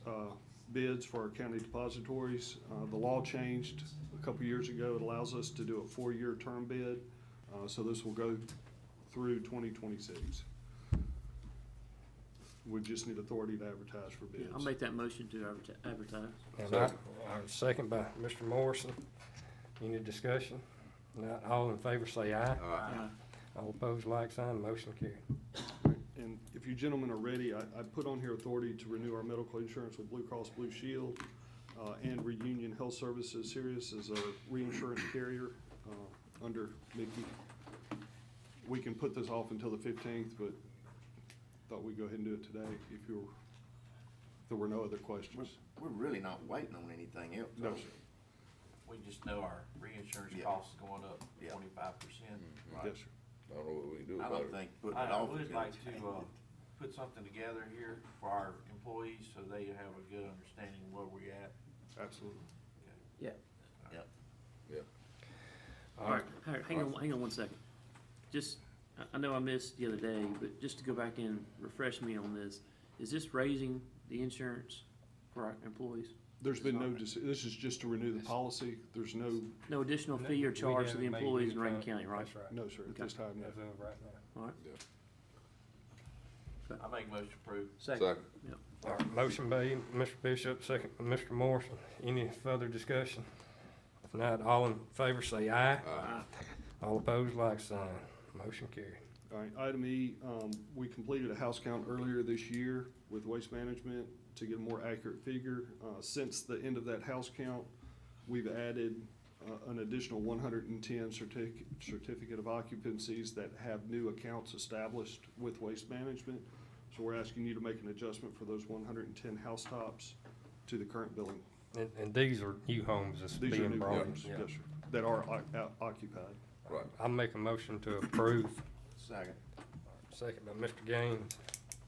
bids for our county depositories. The law changed a couple years ago. It allows us to do a 4-year term bid, so this will go through 2026. We just need authority to advertise for
Yeah,
bids.
I'll make that motion to advertise.
And second by Mr. Morrison. Any discussion? Not all in favor, say aye.
Aye.
All opposed, like sign, motion carried.
And if you gentlemen are ready, I put on here authority to renew our medical insurance with Blue Cross Blue Shield, and Reunion Health Services Sirius as a reinsurance carrier, under Mickey. We can put this off until the 15th, but thought we'd go ahead and do it today if there were no other questions.
We're really not waiting on anything else.
No,
are we?
sir.
We just know our reinsurance
Yeah.
costs going up
Yeah.
25%.
Yes, sir.
I don't know what we can do
I
about
don't
it.
think putting it
I
off is
would
gonna
like
change
to,
it.
put something together here for our employees so they have a good understanding of where we're at.
Absolutely.
Yeah.
Yep.
Yeah.
All right, hang on one second. Just, I know I missed the other day, but just to go back and refresh me on this, is this raising the insurance for our employees?
There's been no, this is just to renew the policy. There's no,
No additional fee or
We
charge to the
haven't made
employees in
any
Rankin
kind-
County, right?
That's right.
no, sir, at
Okay.
this time, no.
As of right now.
All right,
I make a motion to approve.
Second.
All right, motion made, Mr. Bishop, second by Mr. Morrison. Any further discussion? If not, all in favor say aye.
Aye.
All opposed, like sign. Motion carried.
All right, item E, we completed a house count earlier this year with Waste Management to get a more accurate figure. Since the end of that house count, we've added an additional 110 certificate of occupancies that have new accounts established with Waste Management. So we're asking you to make an adjustment for those 110 housetops to the current billing.
And these are new homes that's
These are
being
new
brought in.
homes,
Yeah.
yes, sir, that are occupied.
Right.
I'll make a motion to approve.
Second.
Second by Mr. Gaines.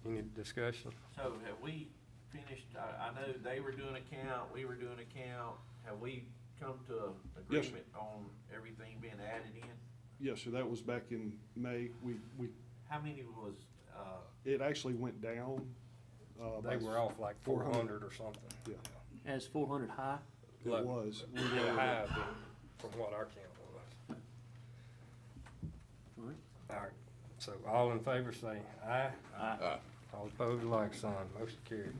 Any discussion?
So have we finished, I know they were doing account, we were doing account. Have we come to an
Yes, sir.
agreement on everything being added in?
Yes, sir, that was back in May.
How many was,
It actually went down.
They were off like 400 or something.
Yeah,
as 400 high?
it
Low.
was. We
Yeah,
were-
high from what our count was.
All right.
All right, so all in favor say aye.
Aye.
All opposed, like sign. Motion carried.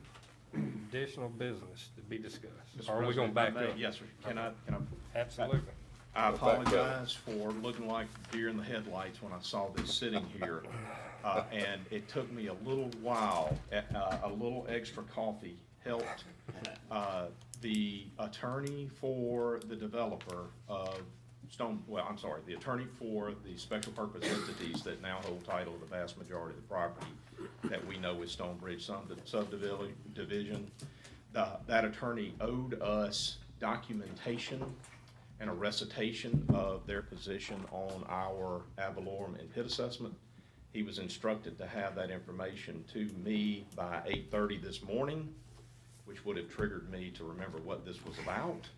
Additional business to be discussed.
Mr.
Or are we gonna
President,
back
if I may-
up?
Yes, sir. Can I?
Absolutely.
I
Back up.
apologize for looking like deer in the headlights when I saw this sitting here. And it took me a little while, a little extra coffee helped. The attorney for the developer of the attorney for the special purpose entities that now hold title to the vast majority of the property that we know is Stonebridge subdivision. That attorney owed us documentation and a recitation of their position on our ad valorem and pit assessment. He was instructed to have that information to me by 8:30 this morning, which would have triggered me to remember what this was about.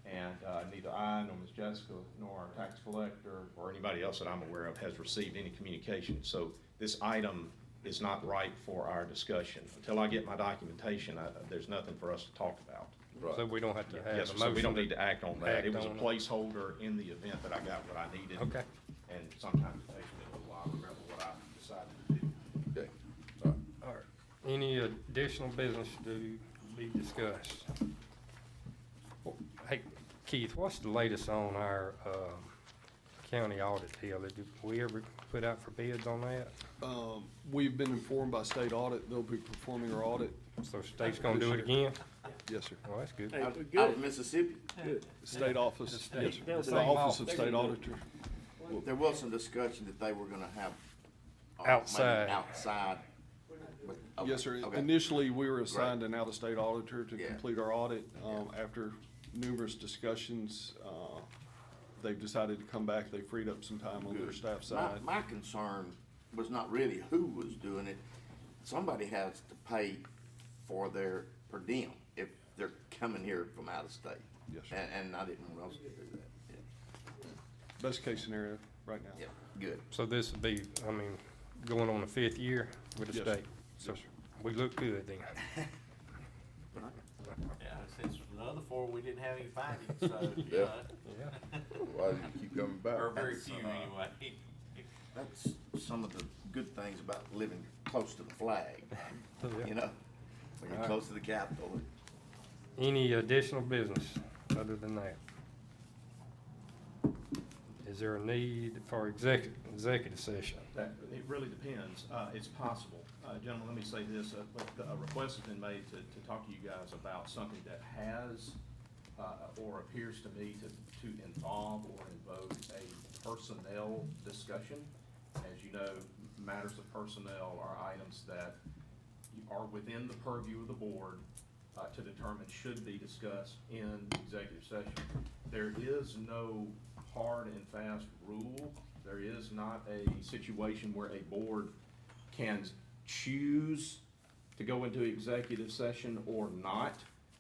And neither I, nor Ms. Jessica, nor our tax collector, or anybody else that I'm aware of has received any communication. So this item is not right for our discussion. Until I get my documentation, there's nothing for us to talk about.
So we don't have to have a
Yes,
motion.
sir, so we don't need to act on that.
act
It was a
on it.
placeholder in the event that I got what I needed.
Okay.
And sometimes it takes me a little while to remember what I decided to do.
Okay. All right.
All right. Any additional business to be discussed? Hey, Keith, what's the latest on our county audit deal? Did we ever put out for bids on that?
We've been informed by state audit, they'll be performing our audit.
So state's gonna do it again?
Yes, sir.
Well, that's good.
Hey,
Out
good.
of Mississippi.
State office, yes, sir.
That was
The
the same
Office of
office.
State Auditor.
There was some discussion that they were gonna have. maybe
Outside.
Outside. but- okay,
Yes, sir.
okay.
Initially, we were assigned an out-of-state auditor to
Yeah.
complete our audit. After numerous discussions, they've decided to come back. They freed up some time on their
Good.
staff side.
My concern was not really who was doing it. Somebody has to pay for their per diem if they're coming here from out of state.
Yes, sir.
And I didn't want us to do that. Yeah.
Best case scenario right now.
Yeah, good.
So this would be, I mean, going on the 5th year with the
Yes, sir.
state. So
Yes, sir.
we look good then.
Yeah, since the other four, we didn't have any findings, so, you
Yeah.
know,
Yeah.
Why do you keep coming back?
or very few anyway.
That's some of the good things about living close to the flag, you know? When you're
Alright.
close to the Capitol.
Any additional business other than that? Is there a need for executive session?
That, it really depends. It's possible. Gentlemen, let me say this, a request has been made to talk to you guys about something that has, or appears to me to involve or invoke a personnel discussion. As you know, matters of personnel are items that are within the purview of the board to determine should be discussed in executive session. There is no hard and fast rule. There is not a situation where a board can choose to go into executive session or not,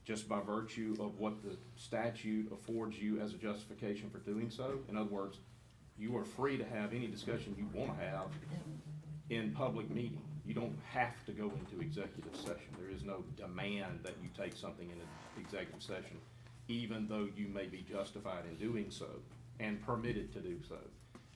just by virtue of what the statute affords you as a justification for doing so. In other words, you are free to have any discussion you want to have in public meeting. You don't have to go into executive session. There is no demand that you take something in an executive session, even though you may be justified in doing so and permitted to do so.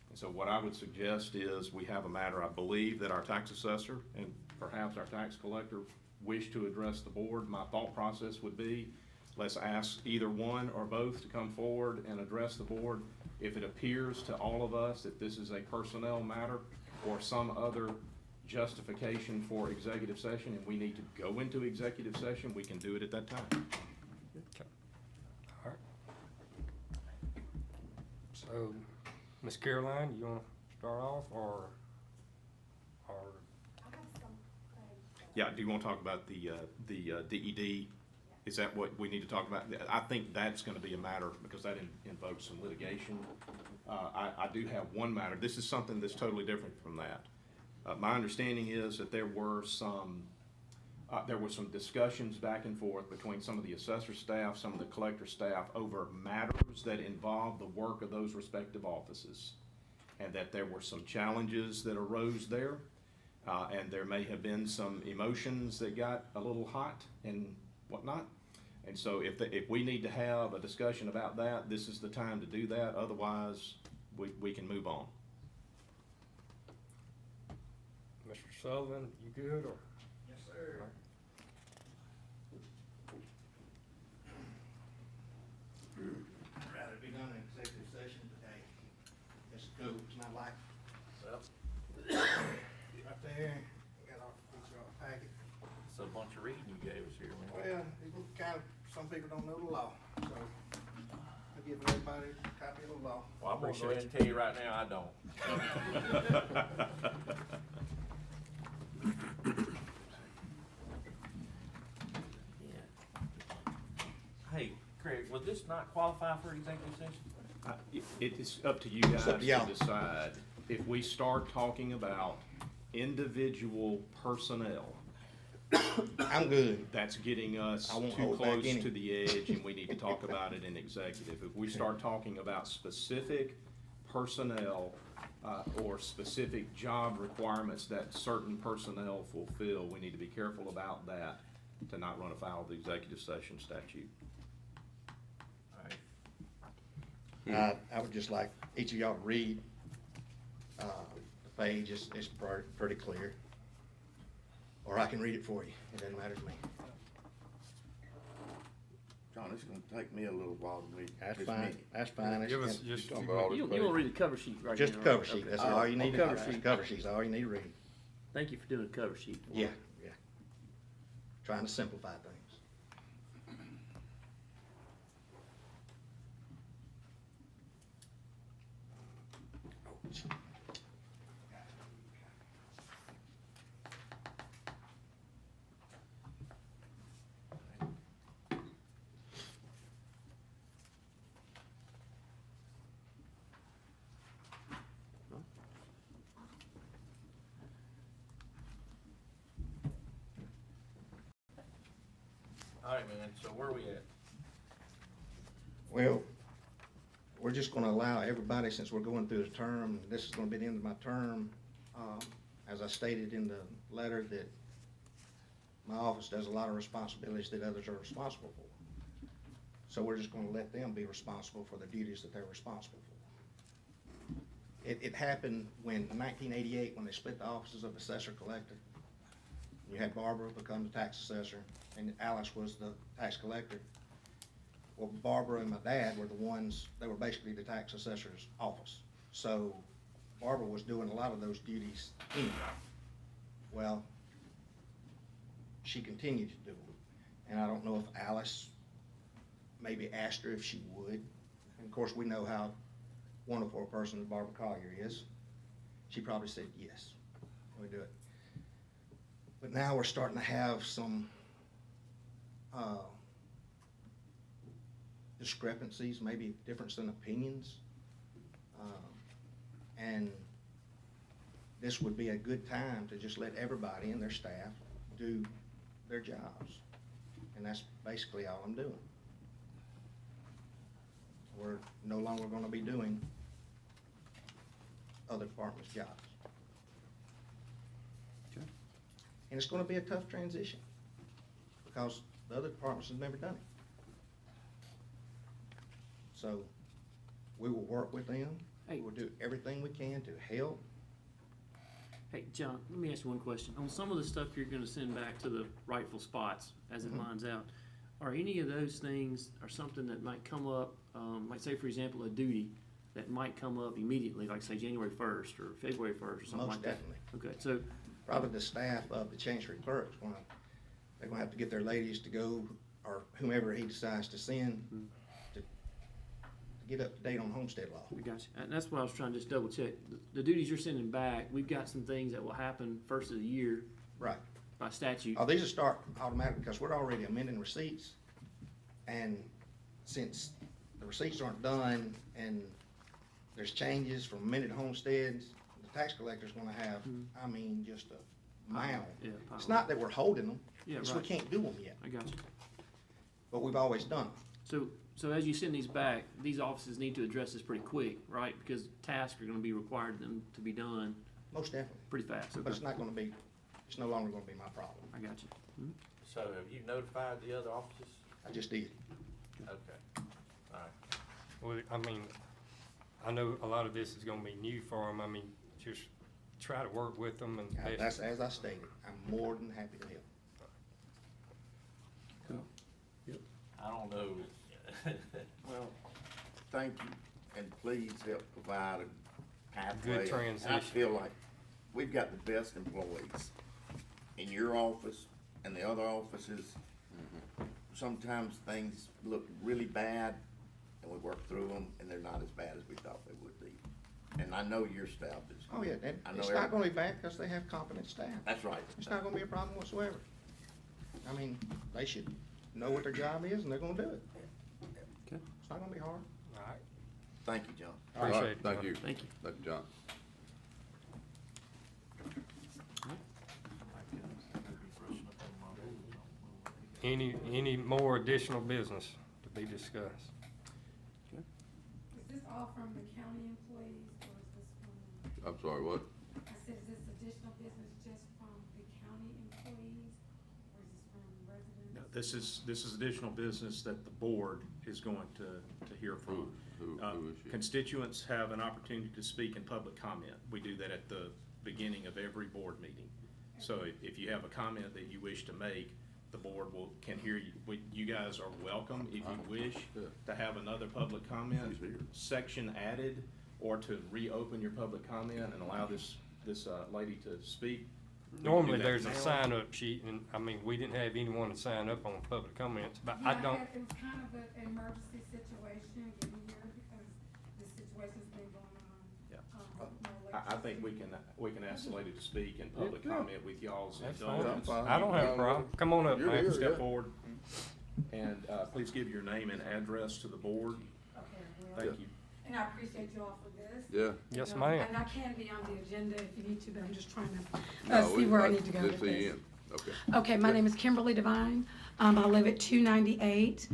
And so what I would suggest is we have a matter, I believe, that our tax assessor and perhaps our tax collector wish to address the board. My thought process would be, let's ask either one or both to come forward and address the board. If it appears to all of us that this is a personnel matter or some other justification for executive session and we need to go into executive session, we can do it at that time.
Okay. All right. So, Ms. Caroline, you wanna start off, or?
Yeah, do you want to talk about the DED? Is that what we need to talk about? I think that's gonna be a matter, because that invokes some litigation. I do have one matter. This is something that's totally different from that. My understanding is that there were some discussions back and forth between some of the assessor staff, some of the collector staff over matters that involve the work of those respective offices. And that there were some challenges that arose there. And there may have been some emotions that got a little hot and whatnot. And so if we need to have a discussion about that, this is the time to do that. Otherwise, we can move on.
Mr. Sullivan, you good, or?
Yes, sir. I'd rather be done in executive session today. It's cool, it's not like. Right there, got our, each of our packet.
It's a bunch of reading you gave us here, man.
Well, it kind of, some people don't know the law, so I give everybody a copy of the law.
Well, I'm gonna go ahead and tell you right now, I don't. Hey, Craig, would this not qualify for executive session?
It is up to you guys
up to y'all.
to decide. If we start talking about individual personnel,
I'm good.
that's getting us
I won't
too
hold back
close
any.
to the edge and we need to talk about it in executive. If we start talking about specific personnel, or specific job requirements that certain personnel fulfill, we need to be careful about that to not run afoul of the executive session statute.
I would just like each of y'all to read, the page, it's pretty clear. Or I can read it for you, it doesn't matter to me.
John, it's gonna take me a little while to read
That's
this
fine,
many.
that's fine.
Give us
It's-
just.
Talking about all this
You
page.
wanna read the cover sheet right
Just a
now,
cover
right?
sheet,
Okay.
that's all you need to,
Cover
that's a
sheet.
cover sheet's all you need to read.
Thank you for doing a cover sheet.
Yeah, yeah. Trying to simplify things.
All right, man, so where are we at?
Well, we're just gonna allow everybody, since we're going through the term, this is gonna be the end of my term. As I stated in the letter, that my office does a lot of responsibilities that others are responsible for. So we're just gonna let them be responsible for the duties that they're responsible for. It happened in 1988, when they split the offices of assessor collector. You had Barbara become the tax assessor, and Alice was the tax collector. Well, Barbara and my dad were the ones, they were basically the tax assessor's office. So Barbara was doing a lot of those duties anyway. Well, she continued to do them. And I don't know if Alice maybe asked her if she would. And of course, we know how wonderful a person Barbara Collier is. She probably said yes, we do it. But now we're starting to have some discrepancies, maybe difference in opinions. And this would be a good time to just let everybody and their staff do their jobs. And that's basically all I'm doing. We're no longer gonna be doing other departments' jobs.
Okay.
And it's gonna be a tough transition, because the other departments have never done it. So, we will work with them, we will do everything we can to help.
Hey, John, let me ask you one question. On some of the stuff you're gonna send back to the rightful spots as it lines out, are any of those things, or something that might come up, like say, for example, a duty that might come up immediately, like say January 1st or February 1st or something
Most
like that?
definitely.
Okay, so,
Probably the staff of the Chancery clerk's they're gonna have to get their ladies to go, or whomever he decides to send, to get up to date on homestead law.
I got you. And that's what I was trying to just double check. The duties you're sending back, we've got some things that will happen first of the year
Right.
by statute.
Oh, these will start automatically, because we're already amending receipts, and since the receipts aren't done, and there's changes from amended homesteads, the tax collector's gonna have, I mean, just a mound.
Yeah,
It's not that we're holding them,
Yeah,
it's we
right.
can't do them yet,
I got you.
but we've always done them.
So as you send these back, these offices need to address this pretty quick, right? Because tasks are gonna be required them to be done
Most definitely,
pretty fast.
but
Okay.
it's not gonna be, it's no longer gonna be my problem.
I got you.
So have you notified the other offices?
I just did.
Okay, all right.
Well, I mean, I know a lot of this is gonna be new for them. I mean, just try to work with them and.
That's, as I stated, I'm more than happy to help.
I don't know.
Well, thank you, and please help provide a pathway.
Good transition.
I feel like we've got the best employees in your office and the other offices. Sometimes things look really bad, and we work through them, and they're not as bad as we thought they would be. And I know your staff is.
Oh, yeah,
I know
it's not gonna be bad, because they have competent staff.
That's right.
It's not gonna be a problem whatsoever. I mean, they should know what their job is, and they're gonna do it.
Okay.
It's not gonna be hard.
All right,
Thank you, John.
All right,
appreciate it.
thank
John.
you.
Thank you.
Thank you, John.
Any more additional business to be discussed?
Is this all from the county employees, or is this from,
I'm sorry, what?
I said, is this additional business just from the county employees, or is this from residents?
No, this is additional business that the board is going to hear from.
Who is she?
Constituents have an opportunity to speak in public comment. We do that at the beginning of every board meeting. So if you have a comment that you wish to make, the board can hear you. You guys are welcome, if you wish, to have another public comment
She's here.
section added, or to reopen your public comment and allow this lady to speak. We can do
Normally,
that
there's a
now.
sign-up sheet, and, I mean, we didn't have anyone to sign up on public comments, but
Yeah,
I don't,
it was kind of an emergency situation getting here, because the situation's been going on.
Yeah.
No
I think we can ask the lady to speak in public
Yeah.
comment with y'all's
that's
indulgence.
fine. I don't have a problem. Come on up,
You're
man.
here.
Step
Yeah.
forward, and please give your name and address to the board.
Okay, well,
Thank you.
and I appreciate you all for this.
Yeah.
Yes,
And,
ma'am.
And I can be on the agenda if you need to, but I'm just trying to
No,
see where I need to go
Just
with
see
this.
you in. Okay.
Okay, my name is Kimberly Devine. I live at 298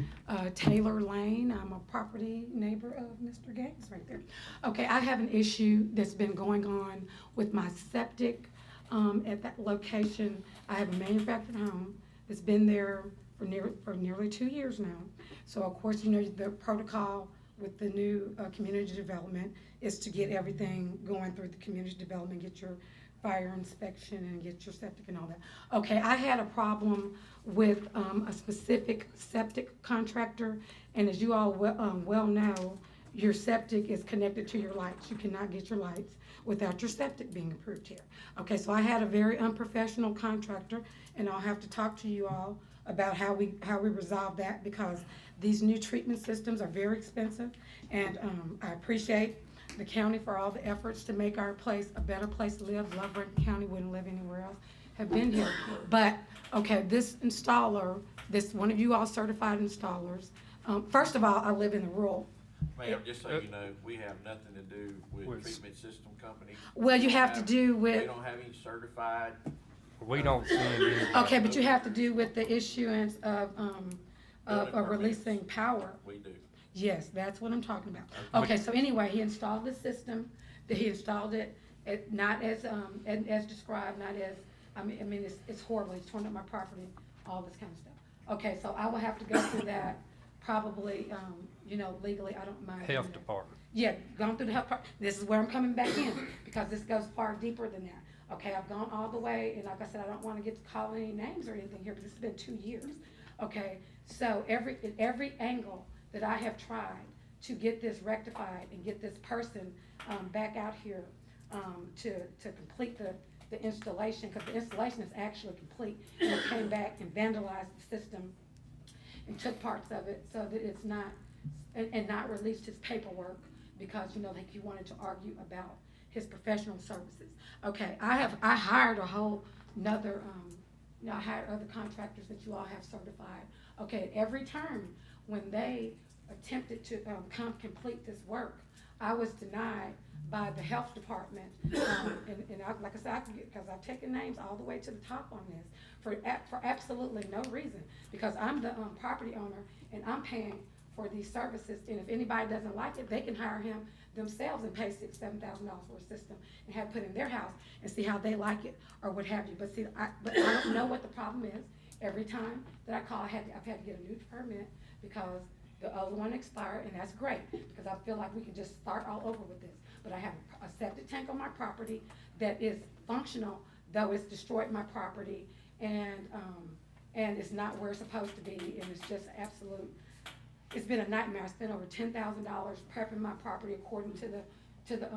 Taylor Lane. I'm a property neighbor of Mr. Gaines right there. Okay, I have an issue that's been going on with my septic at that location. I have a manufactured home that's been there for nearly 2 years now. So of course, you know, the protocol with the new community development is to get everything going through the community development, get your fire inspection and get your septic and all that. Okay, I had a problem with a specific septic contractor, and as you all well know, your septic is connected to your lights. You cannot get your lights without your septic being approved here. Okay, so I had a very unprofessional contractor, and I'll have to talk to you all about how we resolve that, because these new treatment systems are very expensive, and I appreciate the county for all the efforts to make our place a better place to live. Love Rankin County, wouldn't live anywhere else, have been here. But, okay, this installer, this one of you all certified installers, first of all, I live in the rural.
Ma'am, just so you know, we have nothing to do with treatment system companies.
Well, you have to do
They
with,
don't have any certified.
We don't send any.
okay, but you have to do with the issuance of releasing power.
We do.
Yes, that's what I'm talking about. Okay, so anyway, he installed the system, he installed it, not as described, not as, I mean, it's horrible, he's torn up my property, all this kind of stuff. Okay, so I will have to go through that, probably, legally, I don't mind.
Health department.
Yeah, gone through the health part, this is where I'm coming back in, because this goes far deeper than that. Okay, I've gone all the way, and like I said, I don't wanna get to call any names or anything here, because it's been 2 years. Okay, so every angle that I have tried to get this rectified and get this person back out here to complete the installation, because the installation is actually complete, and it came back and vandalized the system and took parts of it so that it's not, and not released his paperwork, because, like he wanted to argue about his professional services. Okay, I hired a whole nother, I hired other contractors that you all have certified. Okay, every term, when they attempted to complete this work, I was denied by the health department. And like I said, I can get, because I've taken names all the way to the top on this, for absolutely no reason, because I'm the property owner, and I'm paying for these services, and if anybody doesn't like it, they can hire him themselves and pay $6,000-7,000 for a system and have it put in their house and see how they like it or what have you. But see, I don't know what the problem is. Every time that I call, I've had to get a new permit, because the other one expired, and that's great, because I feel like we can just start all over with this. But I have a septic tank on my property that is functional, though it's destroyed my property, and it's not where it's supposed to be, and it's just absolute. It's been a nightmare. I spent over $10,000 prepping my property according to the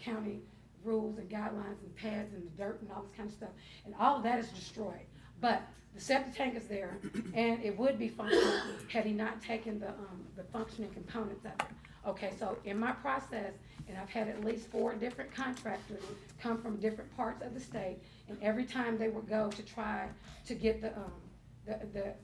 county rules and guidelines and pads and the dirt and all this kind of stuff, and all of that is destroyed. But the septic tank is there, and it would be functional had he not taken the functioning components of it. Okay, so in my process, and I've had at least 4 different contractors come from different parts of the state, and every time they would go to try to get the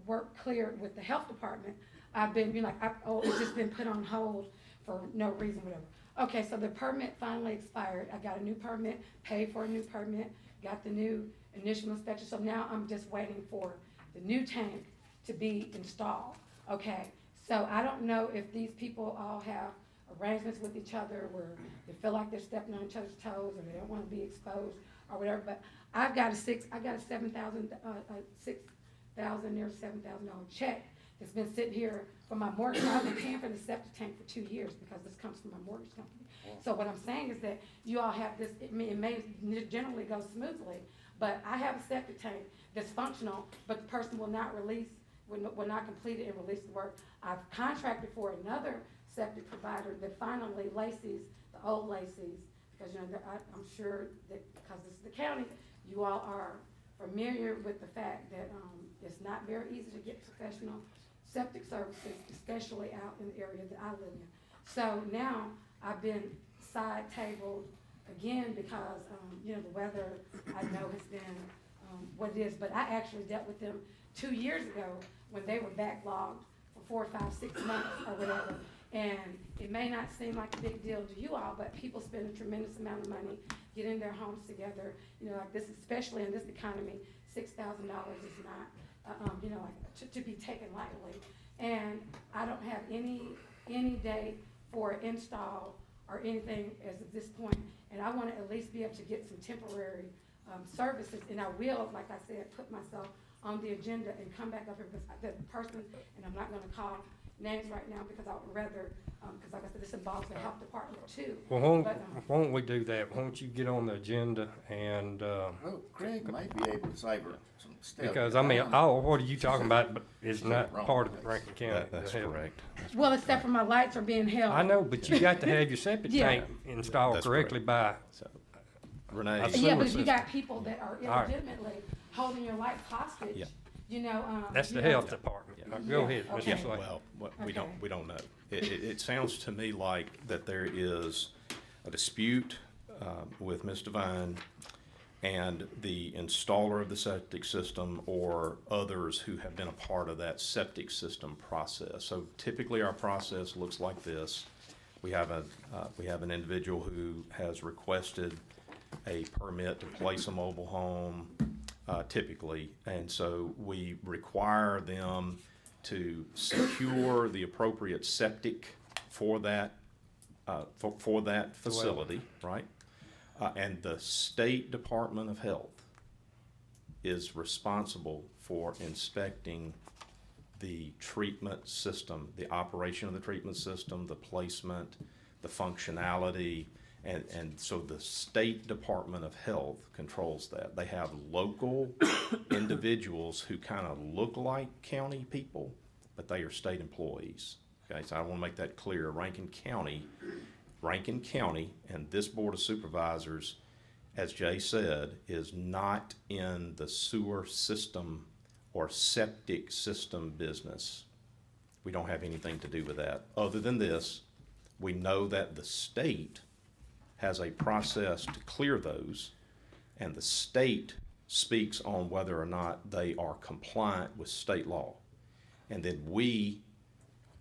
work cleared with the health department, I've been it's just been put on hold for no reason, whatever. Okay, so the permit finally expired. I got a new permit, paid for a new permit, got the new initial inspection, so now I'm just waiting for the new tank to be installed. Okay, so I don't know if these people all have arrangements with each other where they feel like they're stepping on each other's toes, or they don't want to be exposed or whatever, but I got a $7,000 near $7,000 check that's been sitting here for my mortgage. I've been paying for the septic tank for 2 years, because this comes from my mortgage company. So what I'm saying is that you all have this, it may generally go smoothly, but I have a septic tank that's functional, but the person will not complete it and release the work. I've contracted for another septic provider that finally laces the old laces, because I'm sure that, because this is the county, you all are familiar with the fact that it's not very easy to get professional septic services, especially out in the area that I live in. So now I've been side-tabled again, because the weather, I know, has been what it is, but I actually dealt with them 2 years ago when they were backlogged for 4, 5, 6 months or whatever. And it may not seem like a big deal to you all, but people spend a tremendous amount of money getting their homes together. Like this, especially in this economy, $6,000 is not, to be taken lightly. And I don't have any date for install or anything as of this point. And I want to at least be able to get some temporary services. And I will, like I said, put myself on the agenda and come back up here, because the person, and I'm not going to call names right now because I would rather, because like I said, this involves the health department too.
Well,
But,
why don't we do that? Why don't you get on the agenda and,
Well, Craig might be able to save her some stuff.
because, I mean, what are you talking about, but it's not part of Rankin County.
That's
the health.
correct.
Well, except for my lights are being held.
I know, but you got to have your septic
Yeah.
tank installed
That's
correctly by,
So, Renee,
I
Yeah,
sewer
but if you
system.
got people that are
right.
illegitimately holding your lights hostage,
Yeah.
you know,
that's the
you know-
health department. Go ahead,
Yeah,
Mr.
okay.
Slade.
well,
Okay.
we don't know. It sounds to me like that there is a dispute with Ms. Devine and the installer of the septic system or others who have been a part of that septic system process. So typically our process looks like this. We have an individual who has requested a permit to place a mobile home, typically, and so we require them to secure the appropriate septic for that, for that facility, right? And the State Department of Health is responsible for inspecting the treatment system, the operation of the treatment system, the placement, the functionality, and so the State Department of Health controls that. They have local individuals who kind of look like county people, but they are state employees. Okay, so I want to make that clear. Rankin County, and this Board of Supervisors, as Jay said, is not in the sewer system or septic system business. We don't have anything to do with that. Other than this, we know that the state has a process to clear those, and the state speaks on whether or not they are compliant with state law. And then we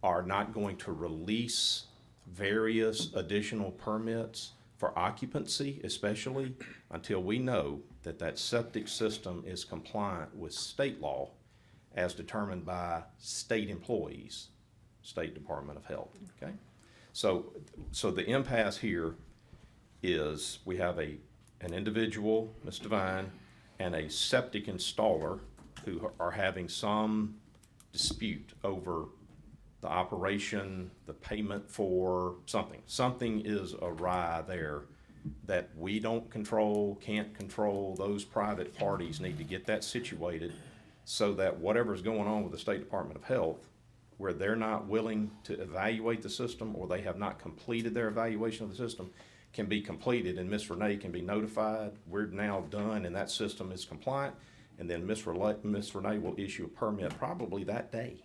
are not going to release various additional permits for occupancy, especially until we know that that septic system is compliant with state law as determined by state employees, State Department of Health, okay? So the impasse here is we have an individual, Ms. Devine, and a septic installer who are having some dispute over the operation, the payment for something. Something is awry there that we don't control, can't control. Those private parties need to get that situated so that whatever's going on with the State Department of Health, where they're not willing to evaluate the system or they have not completed their evaluation of the system, can be completed, and Ms. Renee can be notified, we're now done and that system is compliant, and then Ms. Renee will issue a permit probably that day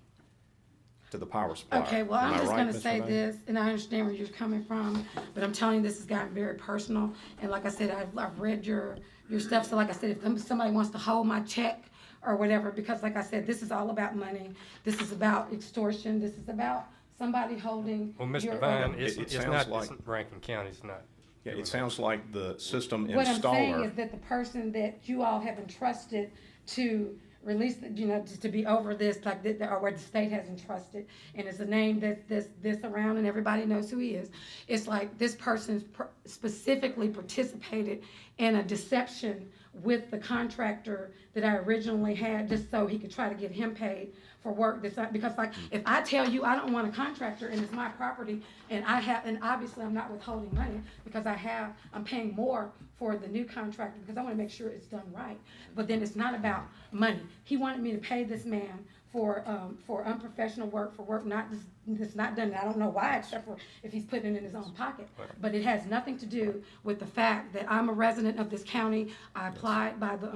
to the power supplier.
Okay, well,
Am
I'm
I
just
right,
gonna
Ms.
say
Renee?
this, and I understand where you're coming from, but I'm telling you, this has gotten very personal. And like I said, I've read your stuff, so like I said, if somebody wants to hold my check or whatever, because like I said, this is all about money. This is about extortion. This is about somebody holding
Well, Mr.
your,
Devine,
It
it's
sounds
not,
like-
Rankin County's not.
Yeah,
doing
it sounds like the system
What I'm saying
installer.
is that the person that you all have entrusted to release, to be over this, like, or where the state has entrusted, and it's a name this around and everybody knows who he is. It's like this person specifically participated in a deception with the contractor that I originally had, just so he could try to get him paid for work that's not, because like, if I tell you I don't want a contractor and it's my property, and obviously I'm not withholding money, because I'm paying more for the new contractor, because I wanna make sure it's done right. But then it's not about money. He wanted me to pay this man for unprofessional work, for work that's not done. And I don't know why, except for if he's putting it in his own pocket. But it has nothing to do with the fact that I'm a resident of this county. I applied by the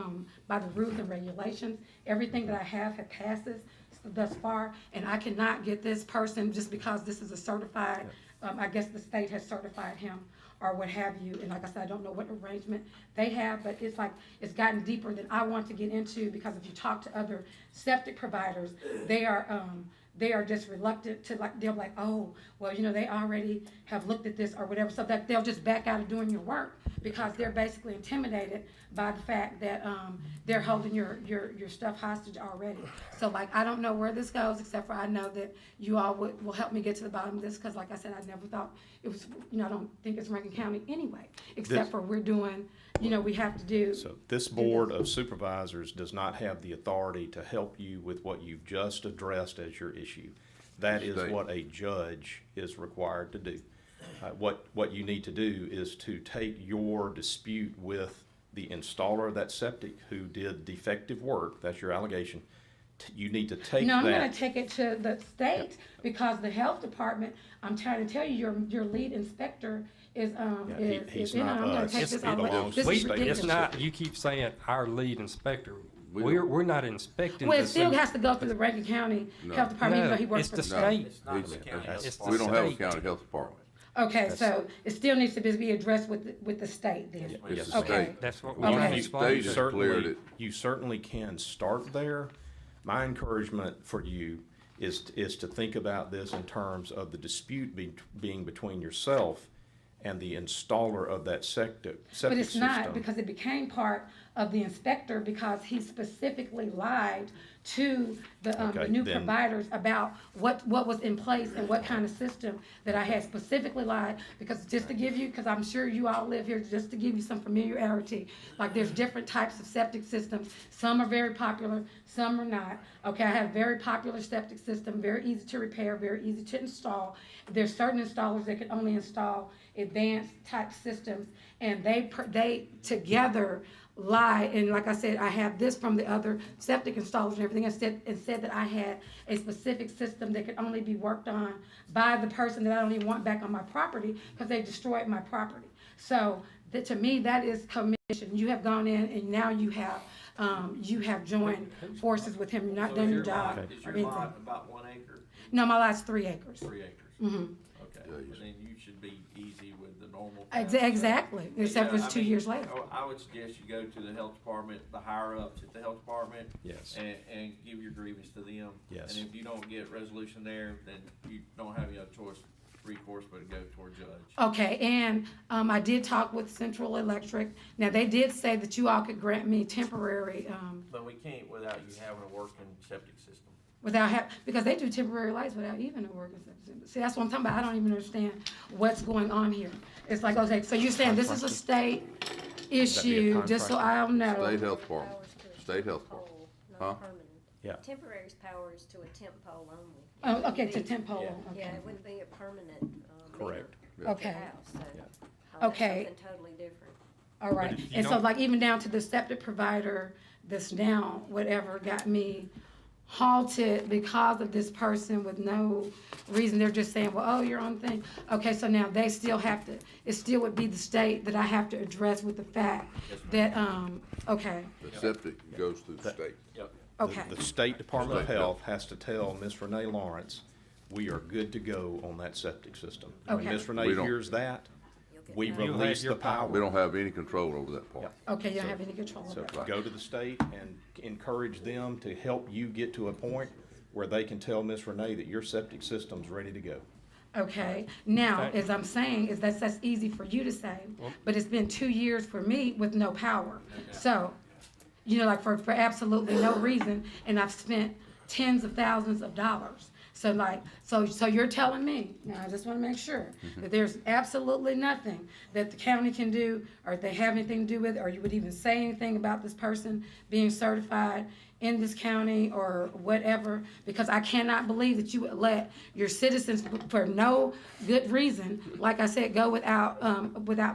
rules and regulations. Everything that I have passes thus far, and I cannot get this person just because this is a certified, I guess the state has certified him or what have you. And like I said, I don't know what arrangement they have, but it's like, it's gotten deeper than I want to get into, because if you talk to other septic providers, they are just reluctant to, like, they're like, oh, well, they already have looked at this or whatever, so that they'll just back out of doing your work, because they're basically intimidated by the fact that they're holding your stuff hostage already. So like, I don't know where this goes, except for I know that you all will help me get to the bottom of this, because like I said, I never thought it was, I don't think it's Rankin County anyway, except for we're doing, we have to do.
So this Board of Supervisors does not have the authority to help you with what you've just addressed as your issue. That is
State.
what a judge is required to do. What you need to do is to take your dispute with the installer of that septic who did defective work, that's your allegation. You need to take
No, I'm gonna
that.
take it to the state, because the health department, I'm trying to tell you, your lead inspector is,
he's
you know,
not
I'm gonna
us.
take
It
this all away.
belongs
This
to
is
the state.
ridiculous.
It's not, you keep saying our lead inspector.
We
We're not inspecting
Well,
the
it still
city.
has to go through the Rankin County
No.
Health Department, even
No,
though he works
it's
for
the
the
state.
It's not
It's-
the county health
It's the
We
department.
don't have a
state.
county health department.
Okay, so it still needs to be addressed with the state then?
It's
Yes.
the
Okay.
state.
That's what
Well,
we're trying to
you
explain.
State
to
has cleared it.
You certainly can start there. My encouragement for you is to think about this in terms of the dispute being between yourself and the installer of that septic system.
But it's not, because it became part of the inspector, because he specifically lied to the
Okay,
new
then-
providers about what was in place and what kind of system that I had specifically lied, because just to give you, because I'm sure you all live here, just to give you some familiarity, like there's different types of septic systems. Some are very popular, some are not. Okay, I have a very popular septic system, very easy to repair, very easy to install. There's certain installers that can only install advanced type systems, and they together lie. And like I said, I have this from the other septic installers and everything, and said that I had a specific system that could only be worked on by the person that I don't even want back on my property, because they destroyed my property. So to me, that is commission. You have gone in and now you have joined forces with him. You've not done your job.
Is
or
your
anything.
lot about 1 acre,
No, my lot's 3 acres.
3 acres?
Mhm.
Okay,
Yeah, you-
and then you should be easy with the normal.
Exactly, except for it's 2 years later.
I would suggest you go to the health department, the higher ups at the health department.
Yes.
And give your grievance to them.
Yes.
And if you don't get resolution there, then you don't have any other recourse but to go toward judge.
Okay, and I did talk with Central Electric. Now, they did say that you all could grant me temporary,
But we can't without you having a working septic system.
because they do temporary lights without even a working system. See, that's what I'm talking about. I don't even understand what's going on here. It's like, okay, so you're saying this is a state issue, just so I don't know.
State health department,
Powers to a
state health
temp
department.
pole,
Huh?
not permanent.
Yeah.
Temporary's powers to a temp pole only. It
Oh,
wouldn't
okay,
be-
to temp pole,
Yeah.
Yeah,
okay.
it wouldn't be a permanent,
Correct.
meter at your
Okay.
house, so.
Yeah.
that's
Okay.
Something totally different.
All right,
if you
and so
don't-
like even down to the septic provider that's now, whatever, got me halted because of this person with no reason. They're just saying, well, oh, you're on thing. Okay, so now they still have to, it still would be the state that I have to address with the fact that, okay,
The septic goes through the state.
Yep.
okay.
The State Department of
State
Health has to tell Miss Renee Lawrence, we are good to go on that septic system. When
Okay.
Miss Renee
We don't-
hears that,
You'll get
we
power.
You'll have
release
your
the
power.
power.
We don't have any control over that part.
Okay, you don't have any control
So
over it.
go to the state and encourage them to help you get to a point where they can tell Miss Renee that your septic system's ready to go.
Okay, now,
Okay.
as I'm saying, is that's easy for you to say, but it's been 2 years for me with no power. So, you know, like for absolutely no reason, and I've spent tens of thousands of dollars. So like, so you're telling me, now I just wanna make sure, that there's absolutely nothing that the county can do, or if they have anything to do with it, or you would even say anything about this person being certified in this county or whatever, because I cannot believe that you would let your citizens, for no good reason, like I said, go without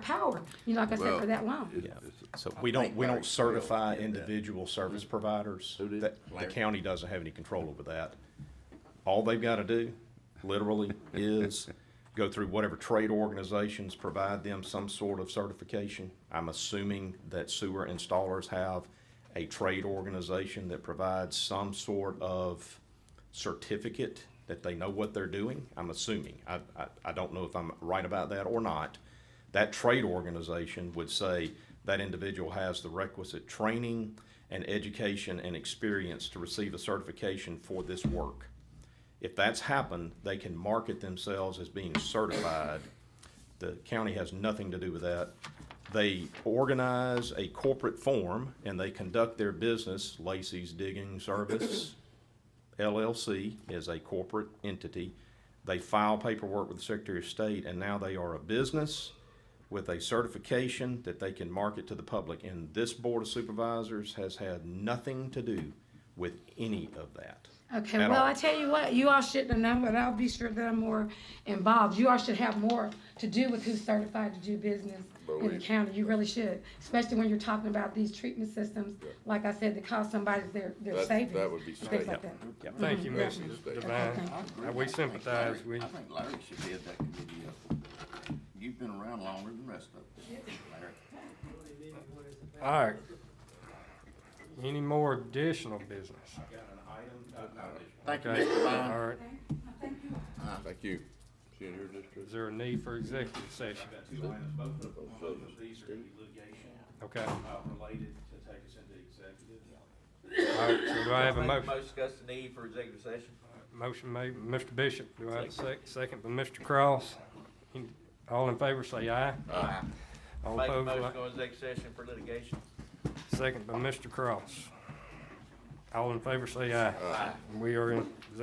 power, you know, like I said,
Well,
for that long.
it-
Yeah.
it's-
So we don't certify individual service providers.
Who did?
The county doesn't have any control over that. All they've got to do, literally, is go through whatever trade organizations provide them some sort of certification. I'm assuming that sewer installers have a trade organization that provides some sort of certificate that they know what they're doing. I'm assuming. I don't know if I'm right about that or not. That trade organization would say that individual has the requisite training and education and experience to receive a certification for this work. If that's happened, they can market themselves as being certified. The county has nothing to do with that. They organize a corporate form and they conduct their business. Lacey's Digging Service LLC is a corporate entity. They file paperwork with the Secretary of State, and now they are a business with a certification that they can market to the public. And this Board of Supervisors has had nothing to do with any of that.
Okay,
at
well,
all.
I tell you what, you all should have known, but I'll be sure that I'm more involved. You all should have more to do with who's certified to do business in the county. You really should, especially when you're talking about these treatment systems, like I said, that cost somebody their savings.
That would be
Things
safe.
like that.
Yep.
Thank you,
Mhm.
Mrs.
Okay,
Devine.
thank
We sympathize with
I
you.
think Larry should head that committee up. You've been around longer than the rest of us, Larry.
All right. Any more additional business?
Got an item,
Thank you,
Okay,
Mr. Devine.
all right.
Thank you. She in here, District?
Is there a need for executive session?
I've got two items, both of these are gonna be litigation,
Okay.
related to take us into executive.
All right, so do I have a motion?
Most discuss the need for executive session.
Motion made by Mr. Bishop. Do I have a second by Mr. Cross? All in favor, say aye.
Aye.
All
Make a
opposed,
motion
like-
to go into executive session for litigation.
second by Mr. Cross. All in favor, say aye.
Aye.
We are in executive